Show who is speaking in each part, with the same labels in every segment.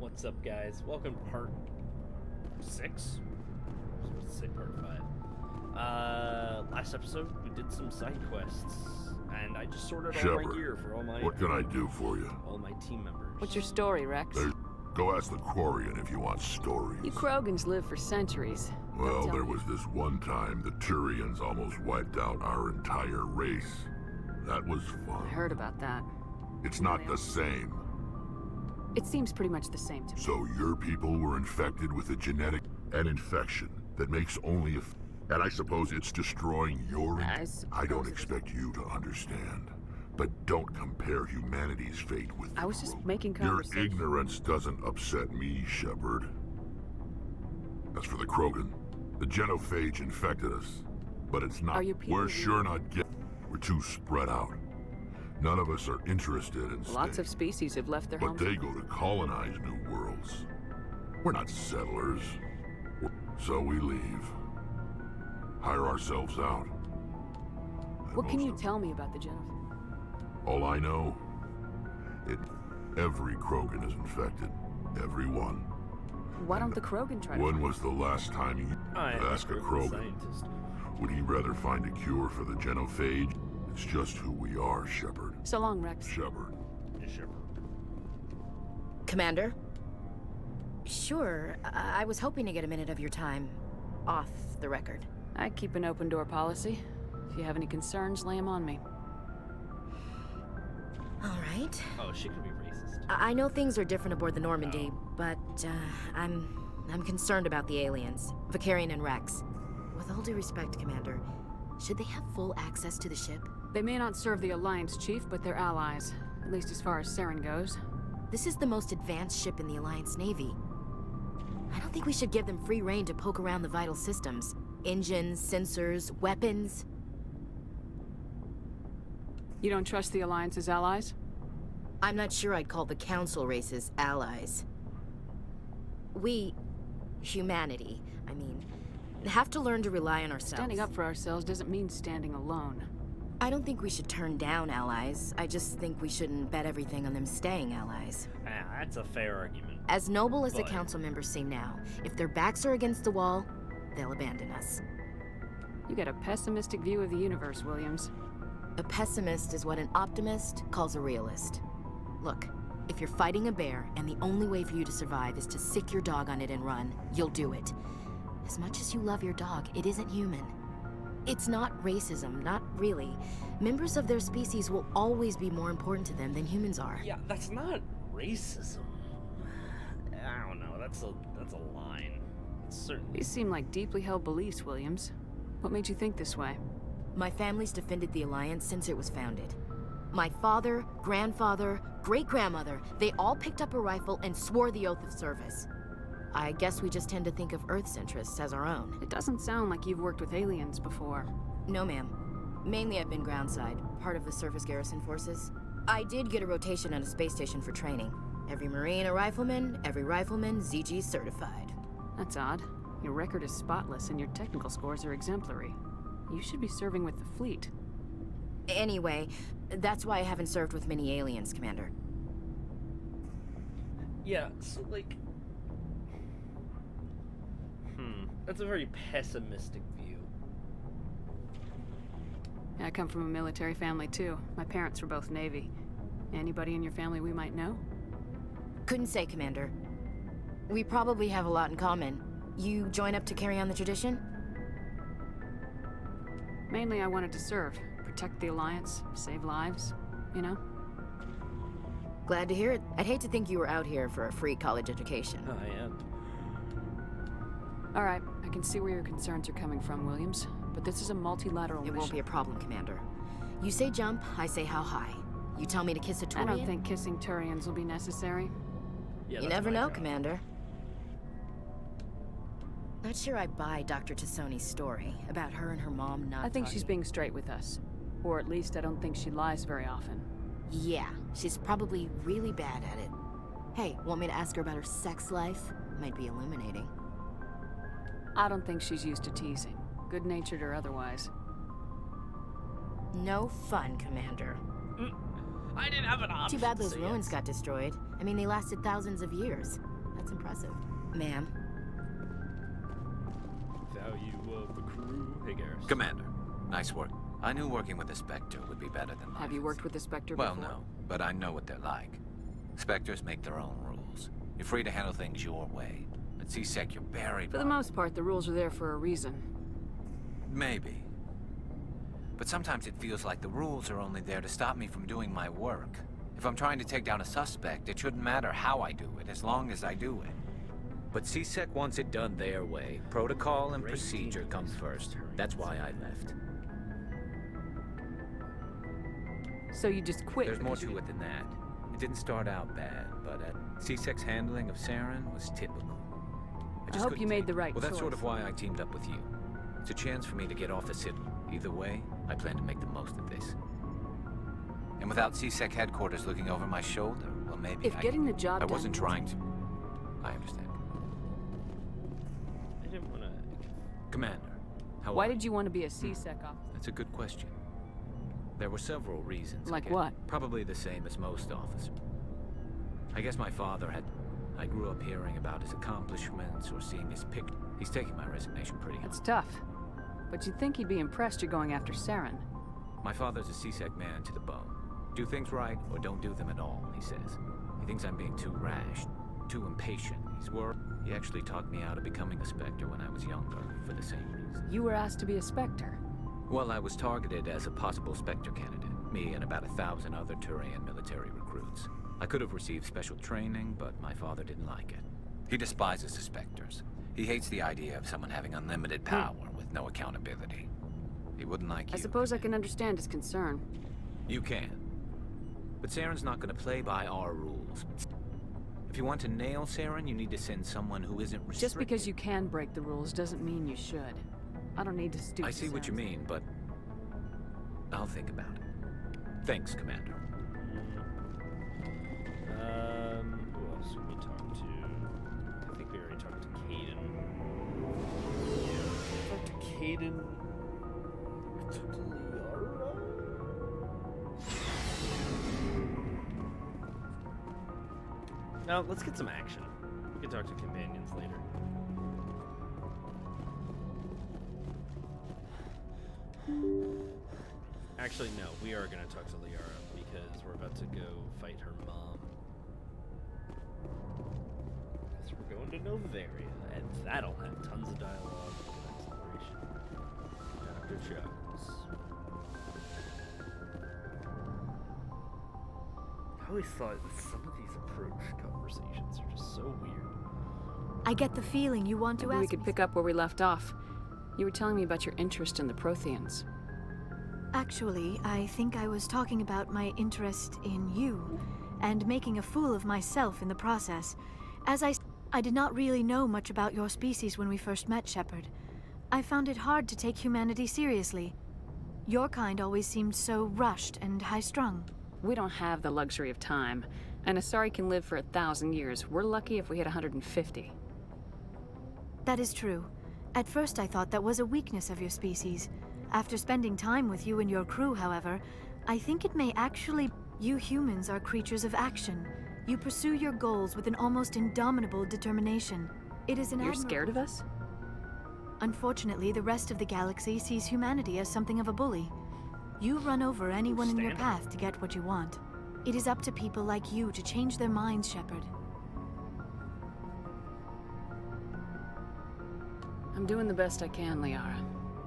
Speaker 1: What's up, guys? Welcome to part 6? I was supposed to say part 5. Last episode, we did some side quests, and I just sorted all my gear for all my...
Speaker 2: What can I do for you?
Speaker 1: All my team members.
Speaker 3: What's your story, Rex?
Speaker 2: Go ask the Quarian if you want stories.
Speaker 3: You Krogans lived for centuries.
Speaker 2: Well, there was this one time the Turians almost wiped out our entire race. That was fun.
Speaker 3: I heard about that.
Speaker 2: It's not the same.
Speaker 3: It seems pretty much the same to me.
Speaker 2: So your people were infected with an infection that makes only a... And I suppose it's destroying your... I don't expect you to understand. But don't compare humanity's fate with
Speaker 3: I was just making
Speaker 2: Your
Speaker 3: conversation.
Speaker 2: ignorance doesn't upset me, Shepard. As for the Krogan, the genophage infected us. But it's not... We're sure not We're too spread out. None of us are interested in
Speaker 3: Lots of species have left their homes.
Speaker 2: But they go to colonize new worlds. We're not settlers. So we leave. Hire ourselves out.
Speaker 3: What can you tell me about the genophage?
Speaker 2: All I know, every Krogan is infected. Every one.
Speaker 3: Why don't the Krogan try to...
Speaker 2: When was the last time you asked a Krogan? Would he rather find a cure for the genophage? It's just who we are, Shepard.
Speaker 3: So long, Rex.
Speaker 2: Shepard.
Speaker 1: Shepard.
Speaker 4: Commander? Sure, I was hoping to get a minute of your time off the record.
Speaker 3: I keep an open door policy. If you have any concerns, lay them on me.
Speaker 4: All right.
Speaker 1: Oh, she could be racist.
Speaker 4: I know things are different aboard the Normandy, but I'm concerned about the aliens, Vicarian and Rex. With all due respect, Commander, should they have full access to the ship?
Speaker 3: They may not serve the Alliance, Chief, but they're allies. At least as far as Saren goes.
Speaker 4: This is the most advanced ship in the Alliance Navy. I don't think we should give them free rein to poke around the vital systems. Engines, sensors, weapons.
Speaker 3: You don't trust the Alliance's allies?
Speaker 4: I'm not sure I'd call the Council races allies. We, humanity, I mean, have to learn to rely on ourselves.
Speaker 3: Standing up for ourselves doesn't mean standing alone.
Speaker 4: I don't think we should turn down allies. I just think we shouldn't bet everything on them staying allies.
Speaker 1: Ah, that's a fair argument.
Speaker 4: As noble as the council members seem now, if their backs are against the wall, they'll abandon us.
Speaker 3: You got a pessimistic view of the universe, Williams.
Speaker 4: A pessimist is what an optimist calls a realist. Look, if you're fighting a bear and the only way for you to survive is to sick your dog on it and run, you'll do it. As much as you love your dog, it isn't human. It's not racism, not really. Members of their species will always be more important to them than humans are.
Speaker 1: Yeah, that's not racism. I don't know, that's a line. It's certainly...
Speaker 3: These seem like deeply held beliefs, Williams. What made you think this way?
Speaker 4: My family's defended the Alliance since it was founded. My father, grandfather, great-grandmother, they all picked up a rifle and swore the oath of service. I guess we just tend to think of Earth's interests as our own.
Speaker 3: It doesn't sound like you've worked with aliens before.
Speaker 4: No, ma'am. Mainly I've been groundside, part of the surface garrison forces. I did get a rotation on a space station for training. Every Marine a rifleman, every rifleman ZG certified.
Speaker 3: That's odd. Your record is spotless and your technical scores are exemplary. You should be serving with the fleet.
Speaker 4: Anyway, that's why I haven't served with many aliens, Commander.
Speaker 1: Yeah, so like... That's a very pessimistic view.
Speaker 3: I come from a military family too. My parents were both Navy. Anybody in your family we might know?
Speaker 4: Couldn't say, Commander. We probably have a lot in common. You join up to carry on the tradition?
Speaker 3: Mainly I wanted to serve. Protect the Alliance, save lives, you know?
Speaker 4: Glad to hear it. I'd hate to think you were out here for a free college education.
Speaker 1: I am.
Speaker 3: All right, I can see where your concerns are coming from, Williams. But this is a multilateral mission.
Speaker 4: It won't be a problem, Commander. You say jump, I say how high. You tell me to kiss a Turian?
Speaker 3: I don't think kissing Turians will be necessary.
Speaker 1: Yeah,
Speaker 4: you never know, Commander. Not sure I buy Dr. Tassoni's story about her and her mom not
Speaker 3: I think she's being straight with us. Or at least I don't think she lies very often.
Speaker 4: Yeah, she's probably really bad at it. Hey, want me to ask her about her sex life? Might be illuminating.
Speaker 3: I don't think she's used to teasing, good-natured or otherwise.
Speaker 4: No fun, Commander.
Speaker 1: I didn't have an option.
Speaker 4: Too bad those ruins got destroyed. I mean, they lasted thousands of years. That's impressive. Ma'am.
Speaker 1: Value of the crew. Hey, Garrus.
Speaker 5: Commander, nice work. I knew working with a Spectre would be better than life.
Speaker 3: Have you worked with a Spectre
Speaker 5: Well,
Speaker 3: before?
Speaker 5: no, but I know what they're like. Spectres make their own rules. You're free to handle things your way. At C-Sec, you're buried
Speaker 3: For the most part, the rules are there for a reason.
Speaker 5: Maybe. But sometimes it feels like the rules are only there to stop me from doing my work. If I'm trying to take down a suspect, it shouldn't matter how I do it, as long as I do it.
Speaker 6: But C-Sec wants it done their way. Protocol and procedure come first. That's why I left.
Speaker 3: So you just quit?
Speaker 6: There's more to it than that. It didn't start out bad, but C-Sec's handling of Saren was typical.
Speaker 3: I hope you made the right
Speaker 6: choice. Well, that's sort
Speaker 3: choice.
Speaker 6: of why I teamed up with you. It's a chance for me to get off the Citadel. Either way, I plan to make the most of this.
Speaker 5: And without C-Sec headquarters looking over my shoulder, well, maybe
Speaker 3: If getting the job
Speaker 5: I
Speaker 3: done
Speaker 5: wasn't trying to. I understand.
Speaker 1: I didn't want to...
Speaker 6: Commander, how
Speaker 3: Why
Speaker 6: are
Speaker 3: did you want to be a C-Sec officer?
Speaker 6: That's a good question. There were several reasons.
Speaker 3: Like
Speaker 6: again.
Speaker 3: what?
Speaker 6: Probably the same as most officers. I guess my father had... I grew up hearing about his accomplishments or seeing his picture. He's taking my resignation pretty hard.
Speaker 3: It's tough. But you'd think he'd be impressed you're going after Saren.
Speaker 6: My father's a C-Sec man to the bone. Do things right or don't do them at all, he says. He thinks I'm being too rash, too impatient. He's worried. He actually talked me out of becoming a Spectre when I was younger, for the same reason.
Speaker 3: You were asked to be a Spectre.
Speaker 6: Well, I was targeted as a possible Spectre candidate. Me and about 1,000 other Turian military recruits. I could have received special training, but my father didn't like it.
Speaker 5: He despises the Spectres. He hates the idea of someone having unlimited power with no accountability. He wouldn't like you.
Speaker 3: I suppose I can understand his concern.
Speaker 6: You can. But Saren's not going to play by our rules. If you want to nail Saren, you need to send someone who isn't restricted.
Speaker 3: Just because you can break the rules doesn't mean you should. I don't need to stoop
Speaker 6: I
Speaker 3: to
Speaker 6: see what you
Speaker 3: Saren's
Speaker 6: mean, but I'll think about it. Thanks, Commander.
Speaker 1: Who else did we talk to? I think we already talked to Caden. Yeah, talked to Caden. Talked to Liara. Now, let's get some action. We can talk to companions later. Actually, no, we are going to talk to Liara because we're about to go fight her mom. Because we're going to Noveria, and that'll have tons of dialogue and exploration. Dr. Chuckles. I always thought that some of these approach conversations are just so weird.
Speaker 7: I get the feeling you want to
Speaker 3: Maybe we
Speaker 7: ask
Speaker 3: could
Speaker 7: me
Speaker 3: pick up where we left off. You were telling me about your interest in the Protheans.
Speaker 7: Actually, I think I was talking about my interest in you, and making a fool of myself in the process. As I did not really know much about your species when we first met, Shepard. I found it hard to take humanity seriously. Your kind always seemed so rushed and high-strung.
Speaker 3: We don't have the luxury of time, and Asari can live for 1,000 years. We're lucky if we hit 150.
Speaker 7: That is true. At first I thought that was a weakness of your species. After spending time with you and your crew, however, I think it may actually... You humans are creatures of action. You pursue your goals with an almost indomitable determination. It is an
Speaker 3: You're scared of us?
Speaker 7: Unfortunately, the rest of the galaxy sees humanity as something of a bully. You run over anyone in your path to get what you want. It is up to people like you to change their minds, Shepard.
Speaker 3: I'm doing the best I can, Liara.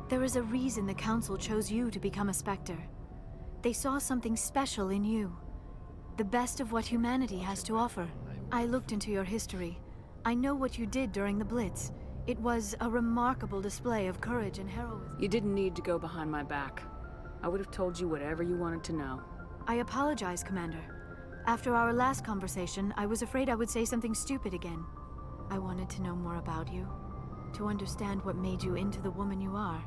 Speaker 7: There is a reason the Council chose you to become a Spectre. They saw something special in you. The best of what humanity has to offer. I looked into your history. I know what you did during the Blitz. It was a remarkable display of courage and heroism.
Speaker 3: You didn't need to go behind my back. I would have told you whatever you wanted to know.
Speaker 7: I apologize, Commander. After our last conversation, I was afraid I would say something stupid again. I wanted to know more about you. To understand what made you into the woman you are.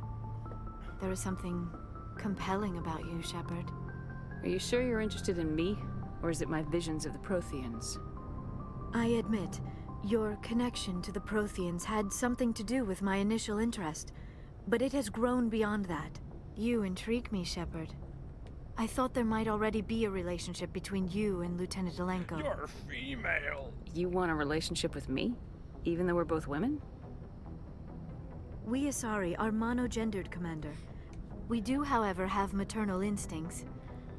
Speaker 7: There is something compelling about you, Shepard.
Speaker 3: Are you sure you're interested in me? Or is it my visions of the Protheans?
Speaker 7: I admit, your connection to the Protheans had something to do with my initial interest. But it has grown beyond that. You intrigue me, Shepard. I thought there might already be a relationship between you and Lieutenant Alenko.
Speaker 1: You're female.
Speaker 3: You want a relationship with me? Even though we're both women?
Speaker 7: We Asari are monogendered, Commander. We do, however, have maternal instincts.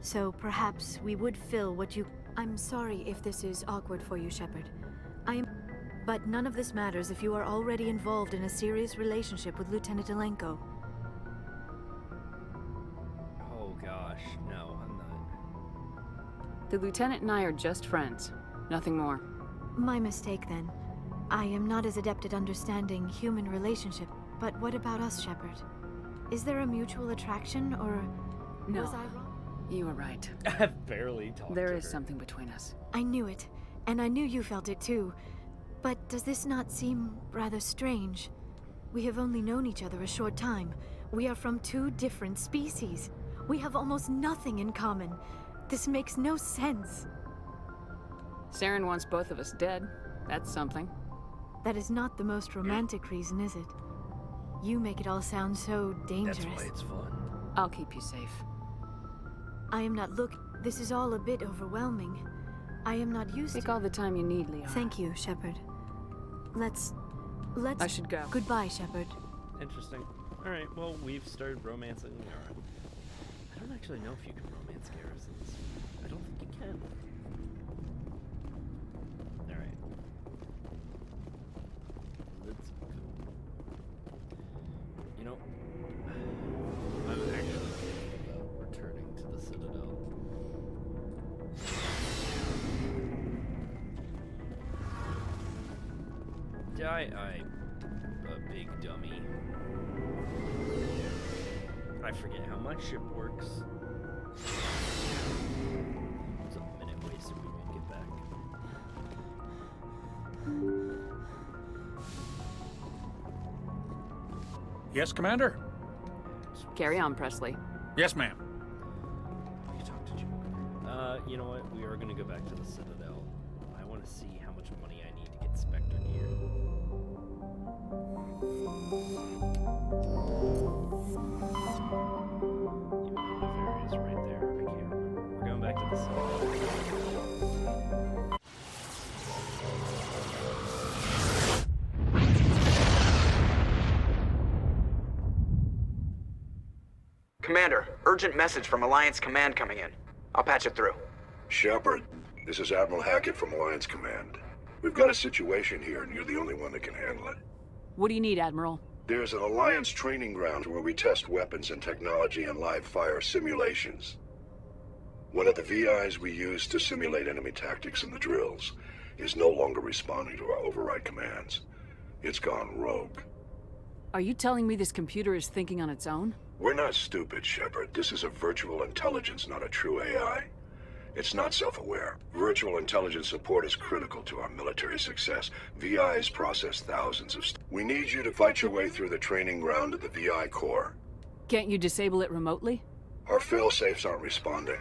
Speaker 7: So perhaps we would fill what you... I'm sorry if this is awkward for you, Shepard. But none of this matters if you are already involved in a serious relationship with Lieutenant Alenko.
Speaker 1: Oh gosh, no, I'm not.
Speaker 3: The Lieutenant and I are just friends. Nothing more.
Speaker 7: My mistake, then. I am not as adept at understanding human relationship. But what about us, Shepard? Is there a mutual attraction, or
Speaker 3: No.
Speaker 7: was I wrong?
Speaker 3: You were right.
Speaker 1: I've barely talked to
Speaker 3: There
Speaker 1: her.
Speaker 3: is something between us.
Speaker 7: I knew it, and I knew you felt it too. But does this not seem rather strange? We have only known each other a short time. We are from two different species. We have almost nothing in common. This makes no sense.
Speaker 3: Saren wants both of us dead. That's something.
Speaker 7: That is not the most romantic reason, is it? You make it all sound so dangerous.
Speaker 1: That's why it's fun.
Speaker 3: I'll keep you safe.
Speaker 7: I am not This is all a bit overwhelming. I am not used
Speaker 3: Take
Speaker 7: to...
Speaker 3: all the time you need, Leon.
Speaker 7: Thank you, Shepard. Let's...
Speaker 3: I should go.
Speaker 7: Goodbye, Shepard.
Speaker 1: Interesting. Alright, well, we've started romancing Yara. I don't actually know if you can romance garrisons. I don't think you can. Alright. Let's go. You know, I'm actually thinking about returning to the Citadel. I'm a big dummy. I forget how my ship works. It's a minute wasted, we won't get back.
Speaker 8: Yes, Commander?
Speaker 3: Carry on, Presley.
Speaker 8: Yes, ma'am.
Speaker 1: You talk to Joker. You know what? We are gonna go back to the Citadel. I want to see how much money I need to get Spectre gear. Even though Noveria is right there, I can't remember. We're going back to the Citadel.
Speaker 9: Commander, urgent message from Alliance Command coming in. I'll patch it through.
Speaker 2: Shepard, this is Admiral Hackett from Alliance Command. We've got a situation here, and you're the only one that can handle it.
Speaker 3: What do you need, Admiral?
Speaker 2: There's an Alliance training ground where we test weapons and technology in live fire simulations. One of the VIs we use to simulate enemy tactics in the drills is no longer responding to our override commands. It's gone rogue.
Speaker 3: Are you telling me this computer is thinking on its own?
Speaker 2: We're not stupid, Shepard. This is a virtual intelligence, not a true AI. It's not self-aware. Virtual intelligence support is critical to our military success. VIs process thousands of... We need you to fight your way through the training ground of the VI core.
Speaker 3: Can't you disable it remotely?
Speaker 2: Our fail-safes aren't responding.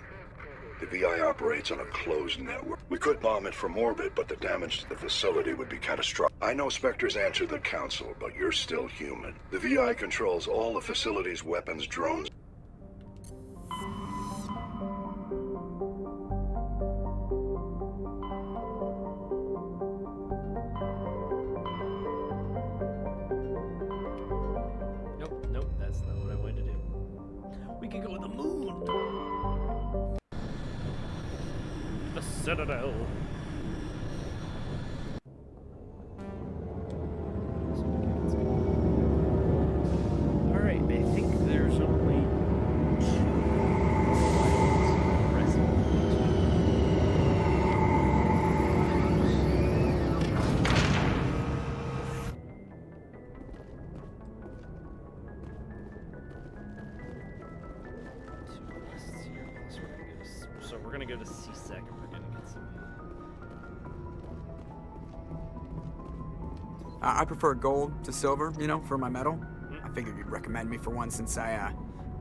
Speaker 2: The VI operates on a closed network. We could bomb it from orbit, but the damage to the facility would be catastrophic. I know Spectres answer the Council, but you're still human. The VI controls all the facility's weapons, drones...
Speaker 1: Nope, that's not what I wanted to do. We can go to the moon! The Citadel! Alright, I think there's only two quests here. So we're gonna go to Scythe and we're gonna get some...
Speaker 10: I prefer gold to silver, you know, for my medal. I figured you'd recommend me for one since I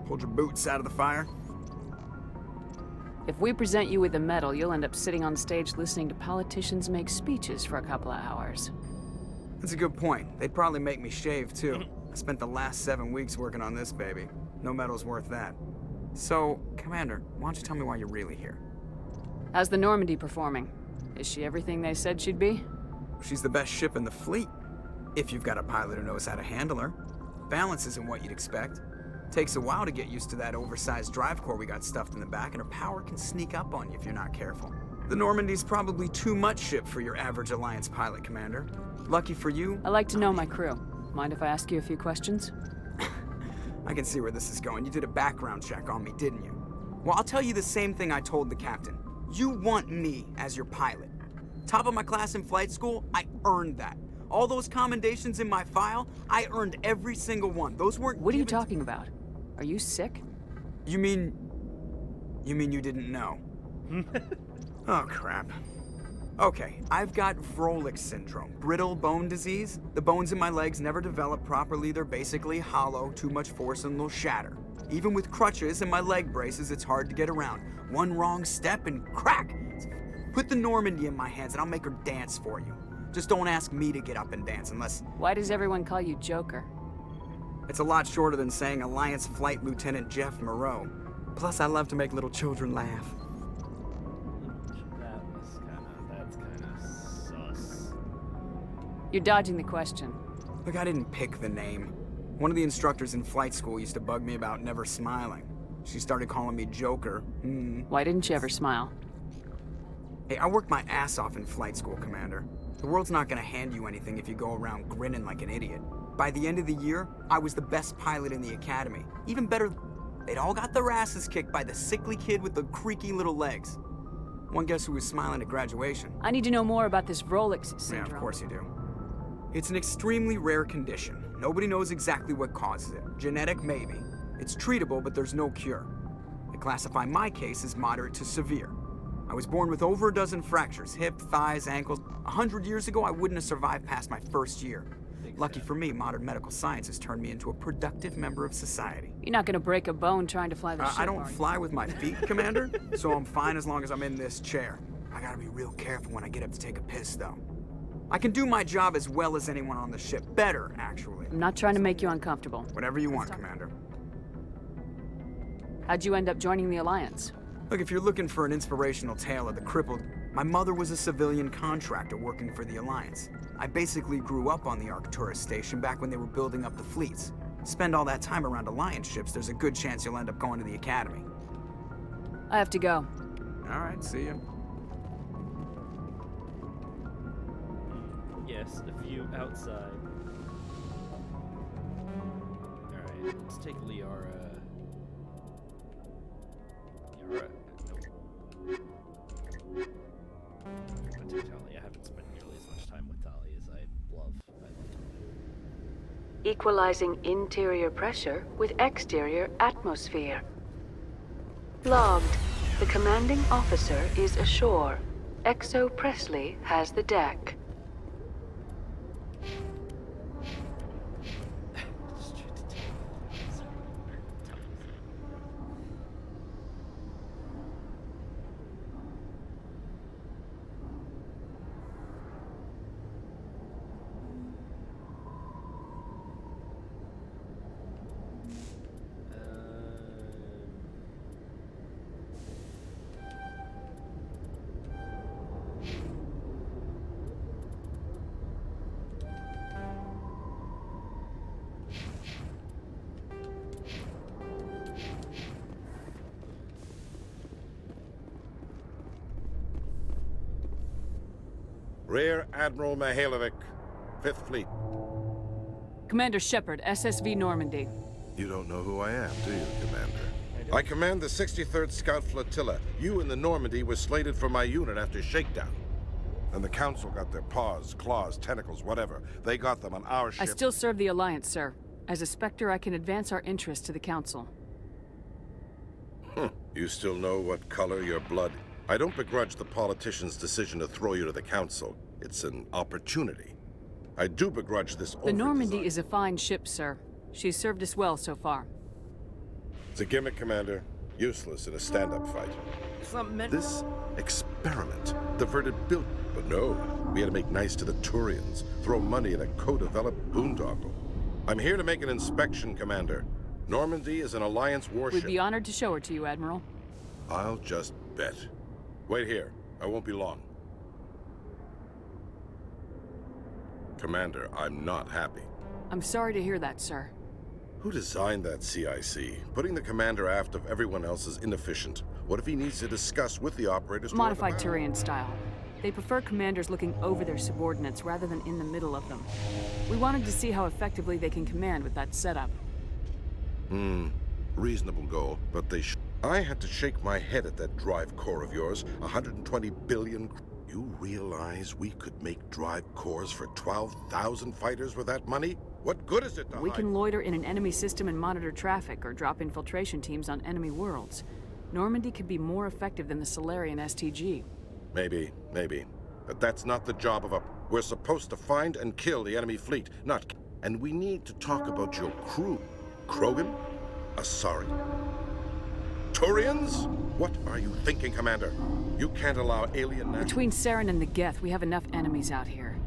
Speaker 10: pulled your boots out of the fire.
Speaker 3: If we present you with a medal, you'll end up sitting on stage listening to politicians make speeches for a couple of hours.
Speaker 10: That's a good point. They'd probably make me shave, too. I spent the last 7 weeks working on this baby. No medal's worth that. So, Commander, why don't you tell me why you're really here?
Speaker 3: How's the Normandy performing? Is she everything they said she'd be?
Speaker 10: She's the best ship in the fleet. If you've got a pilot who knows how to handle her. Balance isn't what you'd expect. Takes a while to get used to that oversized drive core we got stuffed in the back, and her power can sneak up on you if you're not careful. The Normandy's probably too much ship for your average Alliance pilot, Commander. Lucky for you...
Speaker 3: I like to know my crew. Mind if I ask you a few questions?
Speaker 10: I can see where this is going. You did a background check on me, didn't you? Well, I'll tell you the same thing I told the captain. You want me as your pilot. Top of my class in flight school, I earned that. All those commendations in my file, I earned every single one. Those weren't...
Speaker 3: What are you talking about? Are you sick?
Speaker 10: You mean you didn't know? Oh, crap. Okay, I've got Vrolik syndrome, brittle bone disease. The bones in my legs never develop properly. They're basically hollow, too much force and they'll shatter. Even with crutches and my leg braces, it's hard to get around. One wrong step and crack! Put the Normandy in my hands and I'll make her dance for you. Just don't ask me to get up and dance unless...
Speaker 3: Why does everyone call you Joker?
Speaker 10: It's a lot shorter than saying Alliance Flight Lieutenant Jeff Moreau. Plus, I love to make little children laugh.
Speaker 1: That's kinda sus.
Speaker 3: You're dodging the question.
Speaker 10: Look, I didn't pick the name. One of the instructors in flight school used to bug me about never smiling. She started calling me Joker.
Speaker 3: Why didn't you ever smile?
Speaker 10: Hey, I worked my ass off in flight school, Commander. The world's not gonna hand you anything if you go around grinning like an idiot. By the end of the year, I was the best pilot in the academy. Even better, they'd all got their asses kicked by the sickly kid with the creaky little legs. One guess who was smiling at graduation?
Speaker 3: I need to know more about this Vrolik syndrome.
Speaker 10: Yeah, of course you do. It's an extremely rare condition. Nobody knows exactly what causes it. Genetic, maybe. It's treatable, but there's no cure. They classify my case as moderate to severe. I was born with over a dozen fractures, hip, thighs, ankles. 100 years ago, I wouldn't have survived past my first year. Lucky for me, modern medical science has turned me into a productive member of society.
Speaker 3: You're not gonna break a bone trying to fly the ship,
Speaker 10: I don't fly with my feet, Commander, so I'm fine as long as I'm in this chair. I gotta be real careful when I get up to take a piss, though. I can do my job as well as anyone on the ship. Better, actually.
Speaker 3: I'm not trying to make you uncomfortable.
Speaker 10: Whatever you want, Commander.
Speaker 3: How'd you end up joining the Alliance?
Speaker 10: Look, if you're looking for an inspirational tale of the crippled, my mother was a civilian contractor working for the Alliance. I basically grew up on the Arcturus station back when they were building up the fleets. Spend all that time around Alliance ships, there's a good chance you'll end up going to the Academy.
Speaker 3: I have to go.
Speaker 10: All right, see ya.
Speaker 1: Yes, a view outside. Alright, let's take Liara. Liara? Nope. I'm gonna take Tali. I haven't spent nearly as much time with Tali as I love.
Speaker 3: Equalizing interior pressure with exterior atmosphere. Logged. The commanding officer is ashore. Exo Presley has the deck.
Speaker 11: Rear Admiral Mihailovic, 5th Fleet.
Speaker 3: Commander Shepard, SSV Normandy.
Speaker 11: You don't know who I am, do you, Commander? I command the 63rd Scout Flotilla. You and the Normandy were slated for my unit after shakedown. And the Council got their paws, claws, tentacles, whatever. They got them on our ship.
Speaker 3: I still serve the Alliance, sir. As a Spectre, I can advance our interests to the Council.
Speaker 11: You still know what color your blood is. I don't begrudge the politician's decision to throw you to the Council. It's an opportunity. I do begrudge this
Speaker 3: The Normandy is a fine ship, sir. She's served us well so far.
Speaker 11: It's a gimmick, Commander. Useless in a stand-up fight.
Speaker 1: It's not meant...
Speaker 11: This experiment diverted build... But no, we had to make nice to the Turians, throw money at a co-developed boondoggle. I'm here to make an inspection, Commander. Normandy is an Alliance warship.
Speaker 12: We'd be honored to show her to you, Admiral.
Speaker 11: I'll just bet. Wait here. I won't be long. Commander, I'm not happy.
Speaker 12: I'm sorry to hear that, sir.
Speaker 11: Who designed that CIC? Putting the commander aft of everyone else is inefficient. What if he needs to discuss with the operators to
Speaker 12: Modified Turian style. They prefer commanders looking over their subordinates rather than in the middle of them. We wanted to see how effectively they can command with that setup.
Speaker 11: Reasonable goal, but I had to shake my head at that drive core of yours. 120 billion. You realize we could make drive cores for 12,000 fighters with that money? What good is it to
Speaker 12: We
Speaker 11: hide?
Speaker 12: can loiter in an enemy system and monitor traffic, or drop infiltration teams on enemy worlds. Normandy could be more effective than the Solarian STG.
Speaker 11: Maybe. But that's not the job of a... We're supposed to find and kill the enemy fleet, not... And we need to talk about your crew. Krogan? Asari? Turians? What are you thinking, Commander? You can't allow alien...
Speaker 12: Between Saren and the Geth, we have enough enemies out here.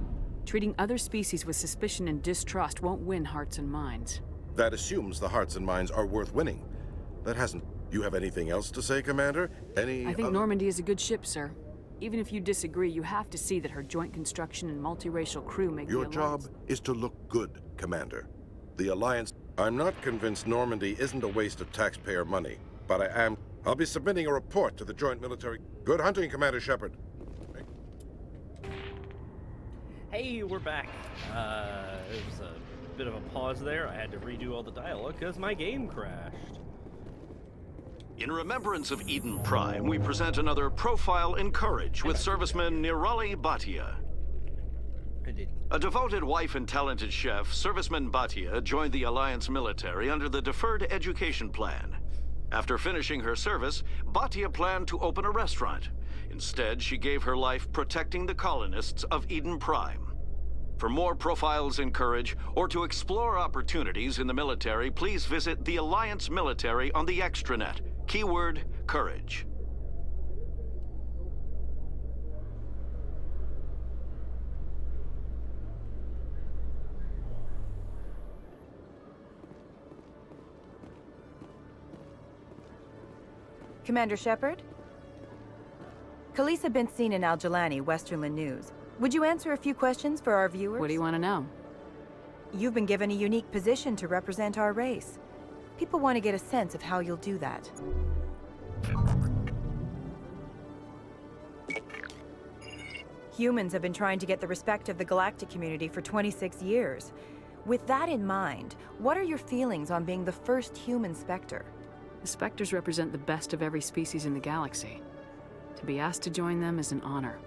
Speaker 12: Treating other species with suspicion and distrust won't win hearts and minds.
Speaker 11: That assumes the hearts and minds are worth winning. That hasn't... You have anything else to say, Commander?
Speaker 12: I think Normandy is a good ship, sir. Even if you disagree, you have to see that her joint construction and multiracial crew make
Speaker 11: Your
Speaker 12: the
Speaker 11: job
Speaker 12: Alliance...
Speaker 11: is to look good, Commander. The Alliance... I'm not convinced Normandy isn't a waste of taxpayer money, but I am... I'll be submitting a report to the Joint Military... Good hunting, Commander Shepard.
Speaker 1: Hey, we're back. It was a bit of a pause there. I had to redo all the dialogue because my game crashed.
Speaker 13: In remembrance of Eden Prime, we present another Profile in Courage with serviceman Nirali Bhatia. A devoted wife and talented chef, Serviceman Bhatia joined the Alliance military under the Deferred Education Plan. After finishing her service, Bhatia planned to open a restaurant. Instead, she gave her life protecting the colonists of Eden Prime. For more Profiles in Courage, or to explore opportunities in the military, please visit the Alliance Military on the extranet. Keyword, Courage.
Speaker 14: Commander Shepard? Khaleesa been seen in Al-Jalani, Westerland News. Would you answer a few questions for our viewers?
Speaker 12: What do you want to know?
Speaker 14: You've been given a unique position to represent our race. People want to get a sense of how you'll do that. Humans have been trying to get the respect of the galactic community for 26 years. With that in mind, what are your feelings on being the first human Spectre?
Speaker 12: The Spectres represent the best of every species in the galaxy. To be asked to join them is an honor.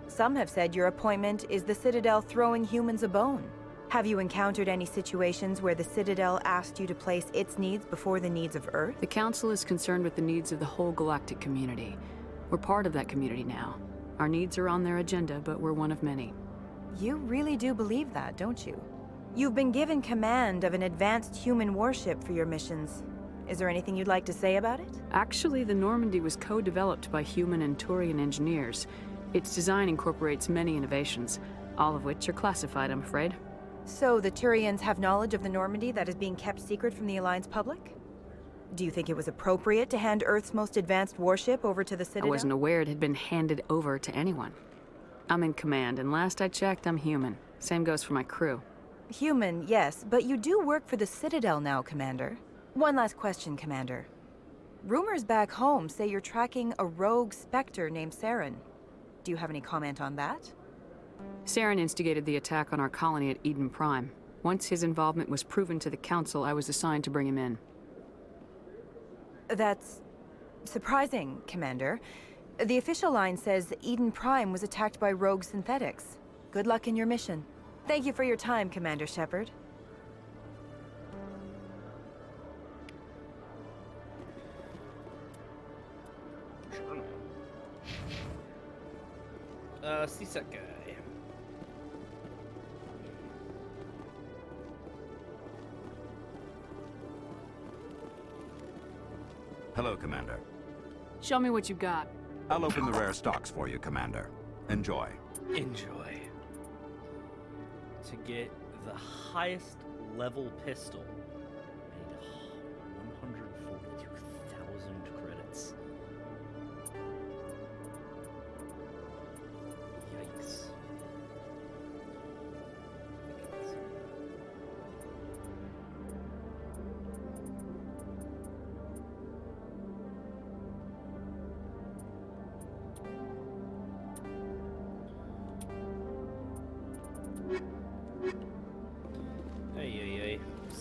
Speaker 14: Some have said your appointment is the Citadel throwing humans a bone. Have you encountered any situations where the Citadel asked you to place its needs before the needs of Earth?
Speaker 12: The Council is concerned with the needs of the whole galactic community. We're part of that community now. Our needs are on their agenda, but we're one of many.
Speaker 14: You really do believe that, don't you? You've been given command of an advanced human warship for your missions. Is there anything you'd like to say about it?
Speaker 12: Actually, the Normandy was co-developed by human and Turian engineers. Its design incorporates many innovations, all of which are classified, I'm afraid.
Speaker 14: So the Turians have knowledge of the Normandy that is being kept secret from the Alliance public? Do you think it was appropriate to hand Earth's most advanced warship over to the Citadel?
Speaker 12: I wasn't aware it had been handed over to anyone. I'm in command, and last I checked, I'm human. Same goes for my crew.
Speaker 14: Human, yes, but you do work for the Citadel now, Commander. One last question, Commander. Rumors back home say you're tracking a rogue Spectre named Saren. Do you have any comment on that?
Speaker 12: Saren instigated the attack on our colony at Eden Prime. Once his involvement was proven to the Council, I was assigned to bring him in.
Speaker 14: That's surprising, Commander. The official line says Eden Prime was attacked by rogue synthetics. Good luck in your mission. Thank you for your time, Commander Shepard.
Speaker 1: CSEC guy.
Speaker 15: Hello, Commander.
Speaker 12: Show me what you got.
Speaker 15: I'll open the rare stocks for you, Commander. Enjoy.
Speaker 1: Enjoy. To get the highest level pistol, I need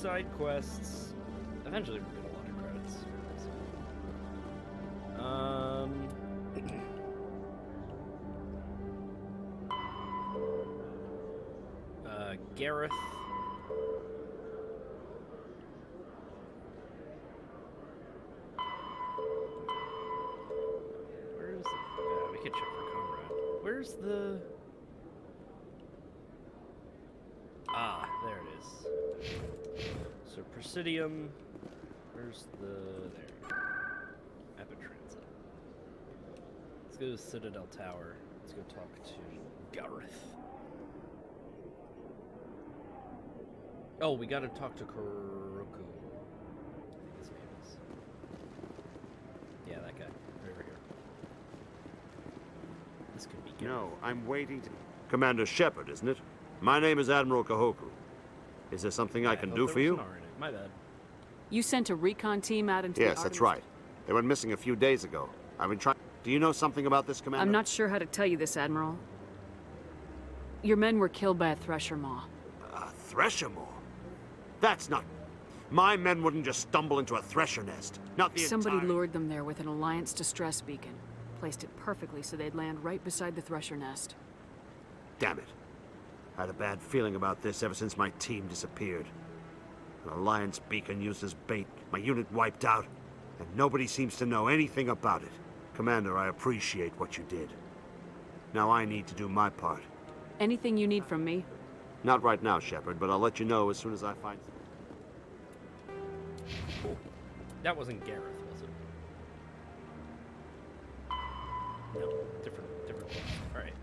Speaker 1: side quests. Eventually we'll get a lot of credits. Gareth. Where's... we could check for Conrad. Where's the... Ah, there it is. So Presidium. Where's the... there. Epitransit. Let's go to Citadel Tower. Let's go talk to Gareth. Oh, we gotta talk to Kuroku. His name is. Yeah, that guy. Right over here. This could be Gareth.
Speaker 16: No, I'm waiting to... Commander Shepard, isn't it? My name is Admiral Kahoku. Is there something I can do for you?
Speaker 1: My bad.
Speaker 12: You sent a recon team out into the
Speaker 16: Yes, that's right. They went missing a few days ago. I've been trying... Do you know something about this, Commander?
Speaker 12: I'm not sure how to tell you this, Admiral. Your men were killed by a thresher maw.
Speaker 16: A thresher maw? That's not... My men wouldn't just stumble into a thresher nest. Not the
Speaker 12: Somebody
Speaker 16: entire...
Speaker 12: lured them there with an Alliance distress beacon. Placed it perfectly so they'd land right beside the thresher nest.
Speaker 16: Damn it. I had a bad feeling about this ever since my team disappeared. An Alliance beacon used as bait, my unit wiped out, and nobody seems to know anything about it. Commander, I appreciate what you did. Now I need to do my part.
Speaker 12: Anything you need from me?
Speaker 16: Not right now, Shepard, but I'll let you know as soon as I find...
Speaker 1: Cool. That wasn't Gareth, was it? No, different place. Alright.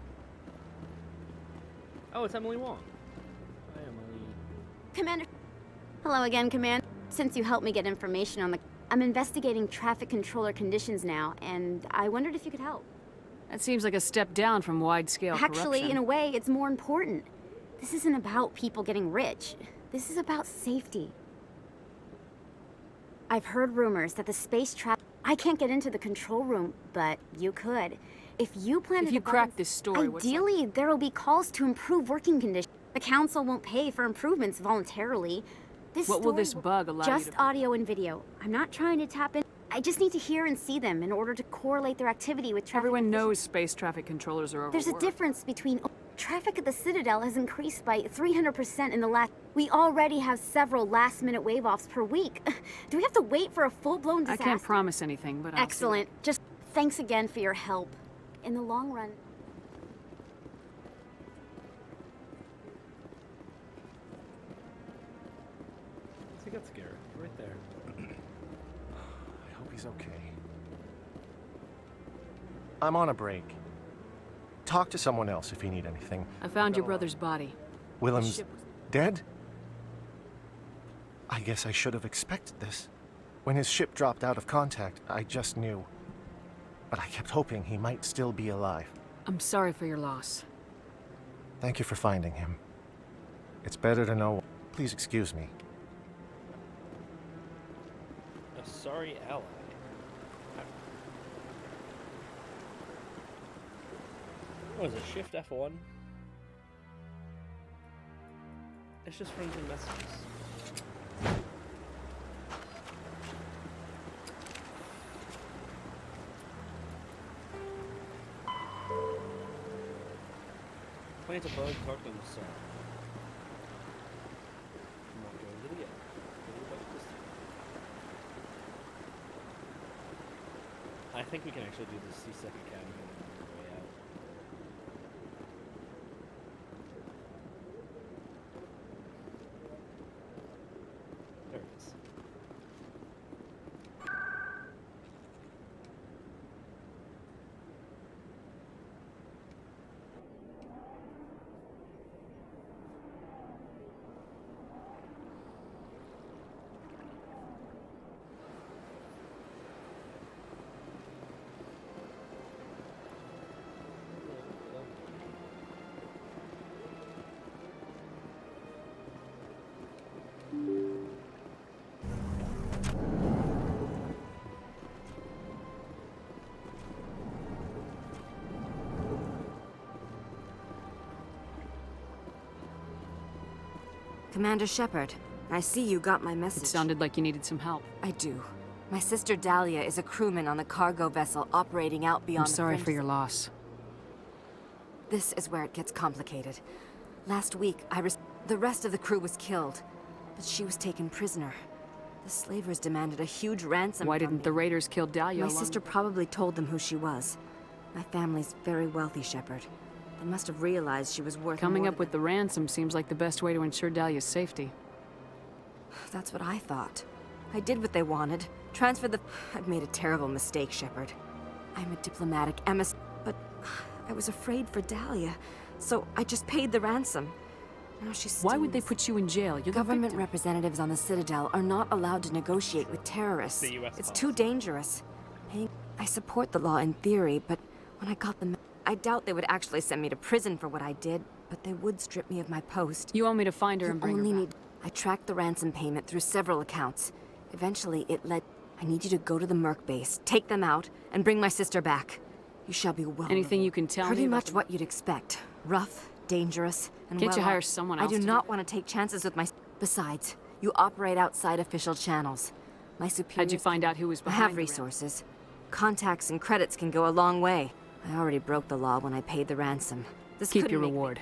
Speaker 1: Oh, it's Emily Wong. Hi, Emily.
Speaker 17: Commander. Hello again, Command. Since you helped me get information on the... I'm investigating traffic controller conditions now, and I wondered if you could help.
Speaker 12: That seems like a step down from wide-scale corruption.
Speaker 17: Actually, in a way, it's more important. This isn't about people getting rich. This is about safety. I've heard rumors that the space trap... I can't get into the control room, but you could. If you plan to...
Speaker 12: If you crack this story,
Speaker 17: ideally, there will be calls to improve working conditions. The Council won't pay for improvements voluntarily.
Speaker 12: What will this bug allow
Speaker 17: just
Speaker 12: you to...
Speaker 17: audio and video. I'm not trying to tap in. I just need to hear and see them in order to correlate their activity with traffic.
Speaker 12: Everyone knows space traffic controllers are overworked.
Speaker 17: There's a difference between... Traffic at the Citadel has increased by 300% in the last... We already have several last-minute wave-offs per week. Do we have to wait for a full-blown disaster?
Speaker 12: I can't promise anything, but I'll
Speaker 17: Excellent. Just thanks again for your help. In the long run...
Speaker 1: I think that's Gareth, right there.
Speaker 18: I hope he's okay. I'm on a break. Talk to someone else if you need anything.
Speaker 12: I found your brother's body.
Speaker 18: Willem's dead? I guess I should have expected this. When his ship dropped out of contact, I just knew. But I kept hoping he might still be alive.
Speaker 12: I'm sorry for your loss.
Speaker 18: Thank you for finding him. It's better to know. Please excuse me.
Speaker 1: A sorry ally. What is it, Shift F1? It's just friends and messages. Plant a bug, talk to them, so. I'm not going to the end. I think we can actually do the C-Sec Academy on the way out. There it is.
Speaker 19: Commander Shepard, I see you got my message.
Speaker 12: It sounded like you needed some help.
Speaker 19: I do. My sister Dahlia is a crewman on a cargo vessel operating out beyond
Speaker 12: I'm sorry
Speaker 19: the
Speaker 12: for your loss.
Speaker 19: This is where it gets complicated. Last week, the rest of the crew was killed, but she was taken prisoner. The slavers demanded a huge ransom.
Speaker 12: Why didn't the raiders kill Dahlia?
Speaker 19: My sister probably told them who she was. My family's very wealthy, Shepard. They must have realized she was worth
Speaker 12: Coming
Speaker 19: more
Speaker 12: up with the ransom seems like the best way to ensure Dahlia's safety.
Speaker 19: That's what I thought. I did what they wanted. Transferred the... I've made a terrible mistake, Shepard. I'm a diplomatic emissary, but I was afraid for Dahlia, so I just paid the ransom. Now she's
Speaker 12: Why would they put you in jail? You're
Speaker 19: Government representatives on the Citadel are not allowed to negotiate with terrorists. It's too dangerous. I support the law in theory, but when I got the... I doubt they would actually send me to prison for what I did, but they would strip me of my post.
Speaker 12: You want me to find her and bring her back?
Speaker 19: I tracked the ransom payment through several accounts. Eventually, it led... I need you to go to the Merc base, take them out, and bring my sister back. You shall be well.
Speaker 12: Anything you can tell me?
Speaker 19: Pretty much what you'd expect. Rough, dangerous, and
Speaker 12: Can't you hire someone else?
Speaker 19: I do not want to take chances with my... Besides, you operate outside official channels. My superiors...
Speaker 12: How'd you find out who was behind
Speaker 19: I have resources. Contacts and credits can go a long way. I already broke the law when I paid the ransom. This
Speaker 12: Keep your reward.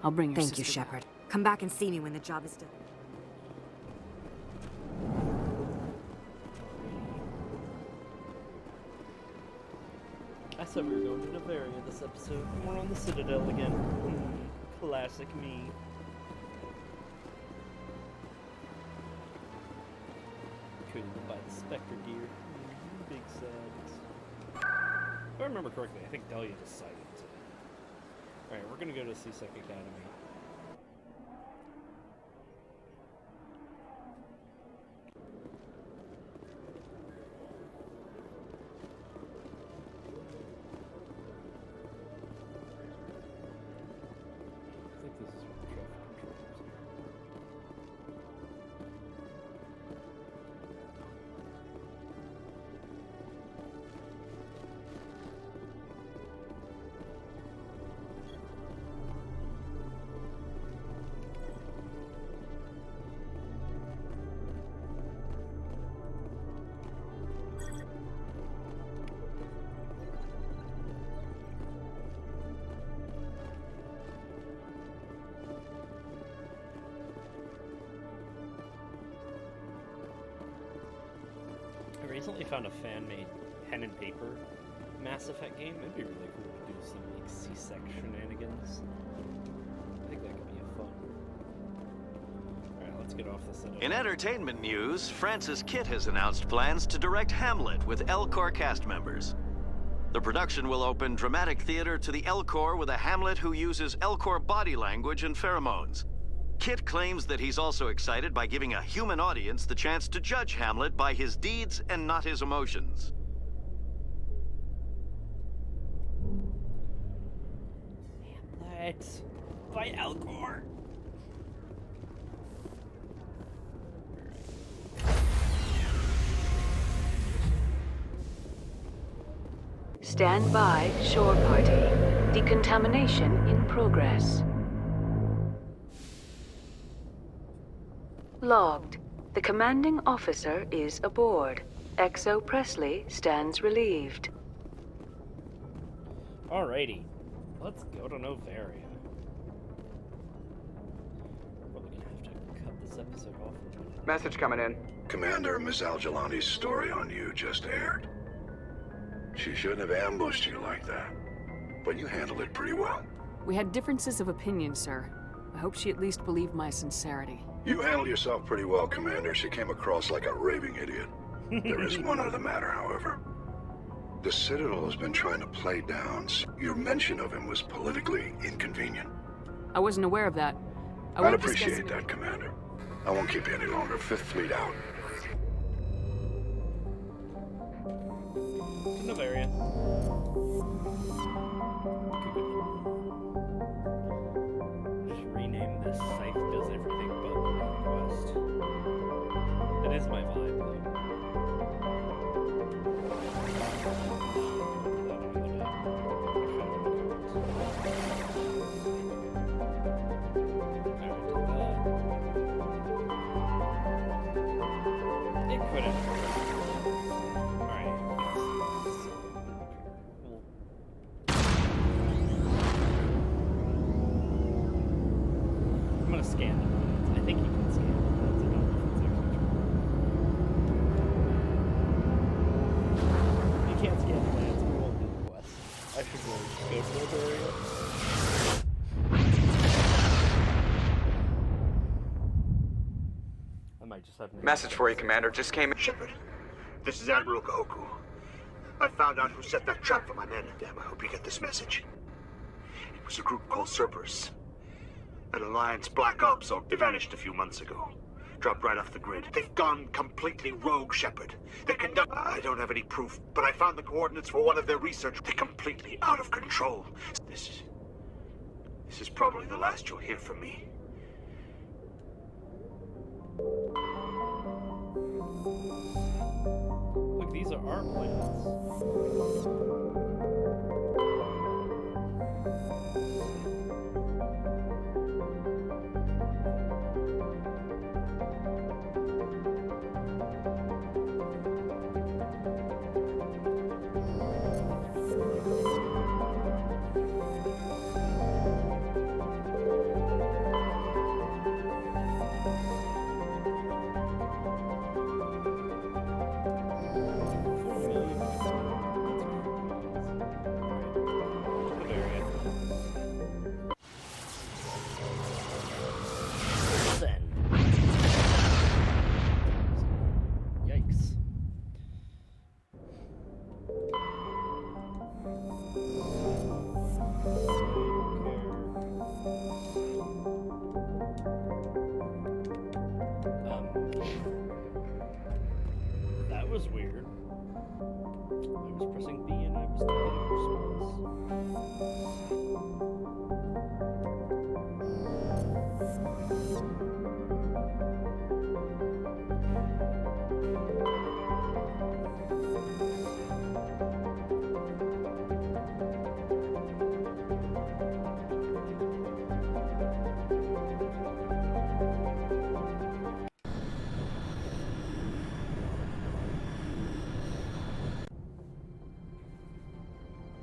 Speaker 12: I'll bring your
Speaker 19: Thank you, Shepard. Come back and see me when the job is done.
Speaker 1: I said we were going to Noveria this episode, and we're on the Citadel again. Classic me. Couldn't buy the Spectre gear. Big sads. If I remember correctly, I think Dahlia decided to. Alright, we're gonna go to Scythe Academy. I recently found a fan-made pen and paper Mass Effect game. It'd be really cool to do some like C-Sec shenanigans. I think that could be a fun. Alright, let's get off this.
Speaker 13: In entertainment news, Francis Kitt has announced plans to direct Hamlet with L-Corps cast members. The production will open dramatic theater to the L-Corps with a Hamlet who uses L-Corps body language and pheromones. Kitt claims that he's also excited by giving a human audience the chance to judge Hamlet by his deeds and not his emotions.
Speaker 1: Hamlet by L-Corps.
Speaker 3: Stand by, shore party. Decontamination in progress. Logged. The commanding officer is aboard. XO Presley stands relieved.
Speaker 1: Alrighty. Let's go to Noveria. Probably gonna have to cut this episode off.
Speaker 10: Message coming in.
Speaker 20: Commander, Miss Al-Jalani's story on you just aired. She shouldn't have ambushed you like that, but you handled it pretty well.
Speaker 12: We had differences of opinion, sir. I hope she at least believed my sincerity.
Speaker 20: You handled yourself pretty well, Commander. She came across like a raving idiot. There is one other matter, however. The Citadel has been trying to play down. Your mention of him was politically inconvenient.
Speaker 12: I wasn't aware of that.
Speaker 20: I'd appreciate that, Commander. I won't keep you any longer. Fifth Fleet out.
Speaker 1: Noveria. Just rename this Scythe does everything but quest. That is my vibe, though. quit it. Alright. I'm gonna scan them. I think you can scan them. I don't know if it's actually true. You can't scan the lands. We won't do the quest. I should really just go to Noveria. I might just have...
Speaker 9: Message for you, Commander. Just came in.
Speaker 16: Shepard, this is Admiral Kahoku. I found out who set that trap for my men. Damn, I hope you get this message. It was a group called Cerberus. An Alliance Black Ops, or they vanished a few months ago. Dropped right off the grid. They've gone completely rogue, Shepard. They conduct... I don't have any proof, but I found the coordinates for one of their research. They're completely out of control. This is probably the last you'll hear from me.
Speaker 1: Look, these are our plans. That was weird. I was pressing B and I was not getting a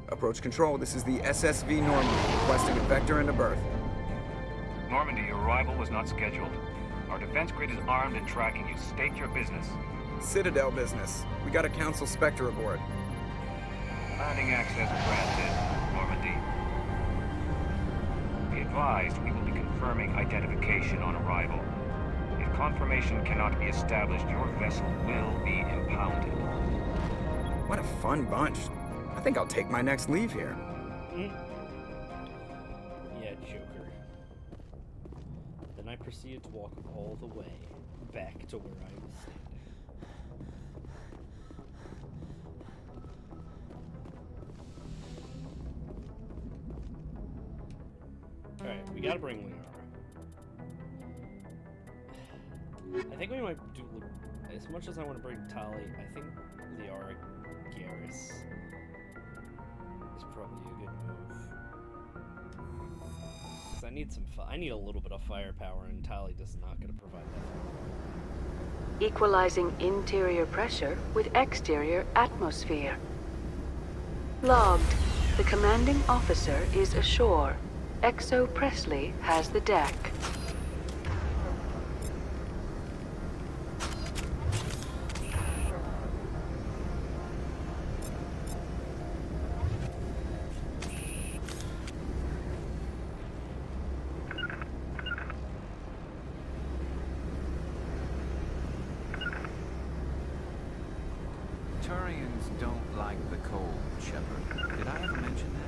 Speaker 10: Approach control, this is the SSV Normandy, requesting a vector and a berth.
Speaker 21: Normandy, your arrival was not scheduled. Our defense grid is armed and tracking you. State your business.
Speaker 10: Citadel business. We got a Council Spectre aboard.
Speaker 21: Landing access granted, Normandy. Be advised, we will be confirming identification on arrival. If confirmation cannot be established, your vessel will be impounded.
Speaker 10: What a fun bunch. I think I'll take my next leave here.
Speaker 1: Yeah, Joker. Then I proceeded to walk all the way back to where I was standing. Alright, we gotta bring Liara. I think we might do... As much as I want to bring Tali, I think Liara Garrus is probably a good move. Because I need a little bit of firepower, and Tali is not going to provide that.
Speaker 3: Equalizing interior pressure with exterior atmosphere. Logged. The commanding officer is ashore. Exo Presley has the deck.
Speaker 6: Turians don't like the cold, Shepard. Did I ever mention that?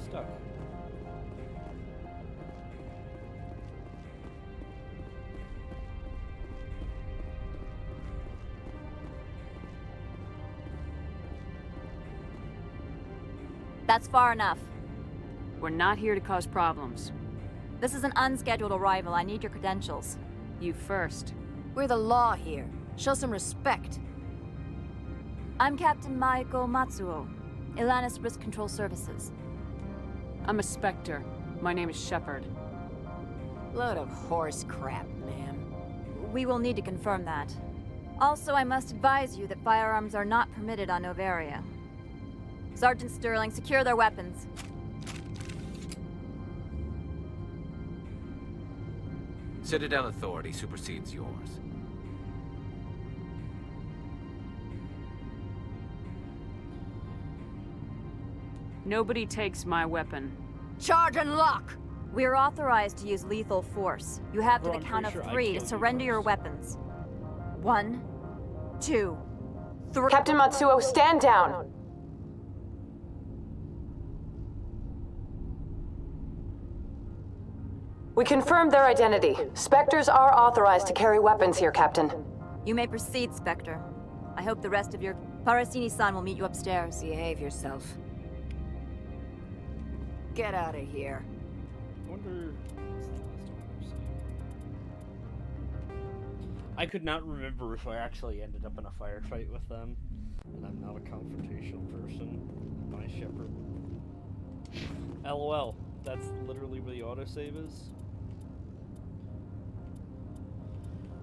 Speaker 1: Stuck.
Speaker 22: That's far enough.
Speaker 12: We're not here to cause problems.
Speaker 22: This is an unscheduled arrival. I need your credentials.
Speaker 12: You first.
Speaker 19: We're the law here. Show some respect.
Speaker 22: I'm Captain Maiko Matsuo, Ilanis Risk Control Services.
Speaker 12: I'm a Spectre. My name is Shepard.
Speaker 19: Load of horse crap, man.
Speaker 22: We will need to confirm that. Also, I must advise you that firearms are not permitted on Noveria. Sergeant Sterling, secure their weapons.
Speaker 6: Citadel authority supersedes yours.
Speaker 12: Nobody takes my weapon.
Speaker 19: Charge and lock!
Speaker 22: We are authorized to use lethal force. You have to
Speaker 1: Bro,
Speaker 22: the
Speaker 1: I'm
Speaker 22: count
Speaker 1: pretty
Speaker 22: of
Speaker 1: sure I
Speaker 22: 3 to
Speaker 1: killed you
Speaker 22: surrender your
Speaker 1: first.
Speaker 22: weapons. 1, 2, 3.
Speaker 4: Captain Matsuo, stand down! We confirmed their identity. Spectres are authorized to carry weapons here, Captain.
Speaker 22: You may proceed, Spectre. I hope the rest of your Parasini-san will meet you upstairs.
Speaker 19: Behave yourself. Get out of here.
Speaker 1: I wonder. I could not remember if I actually ended up in a firefight with them, and I'm not a confrontational person. My Shepard. LOL. That's literally what the autosave is.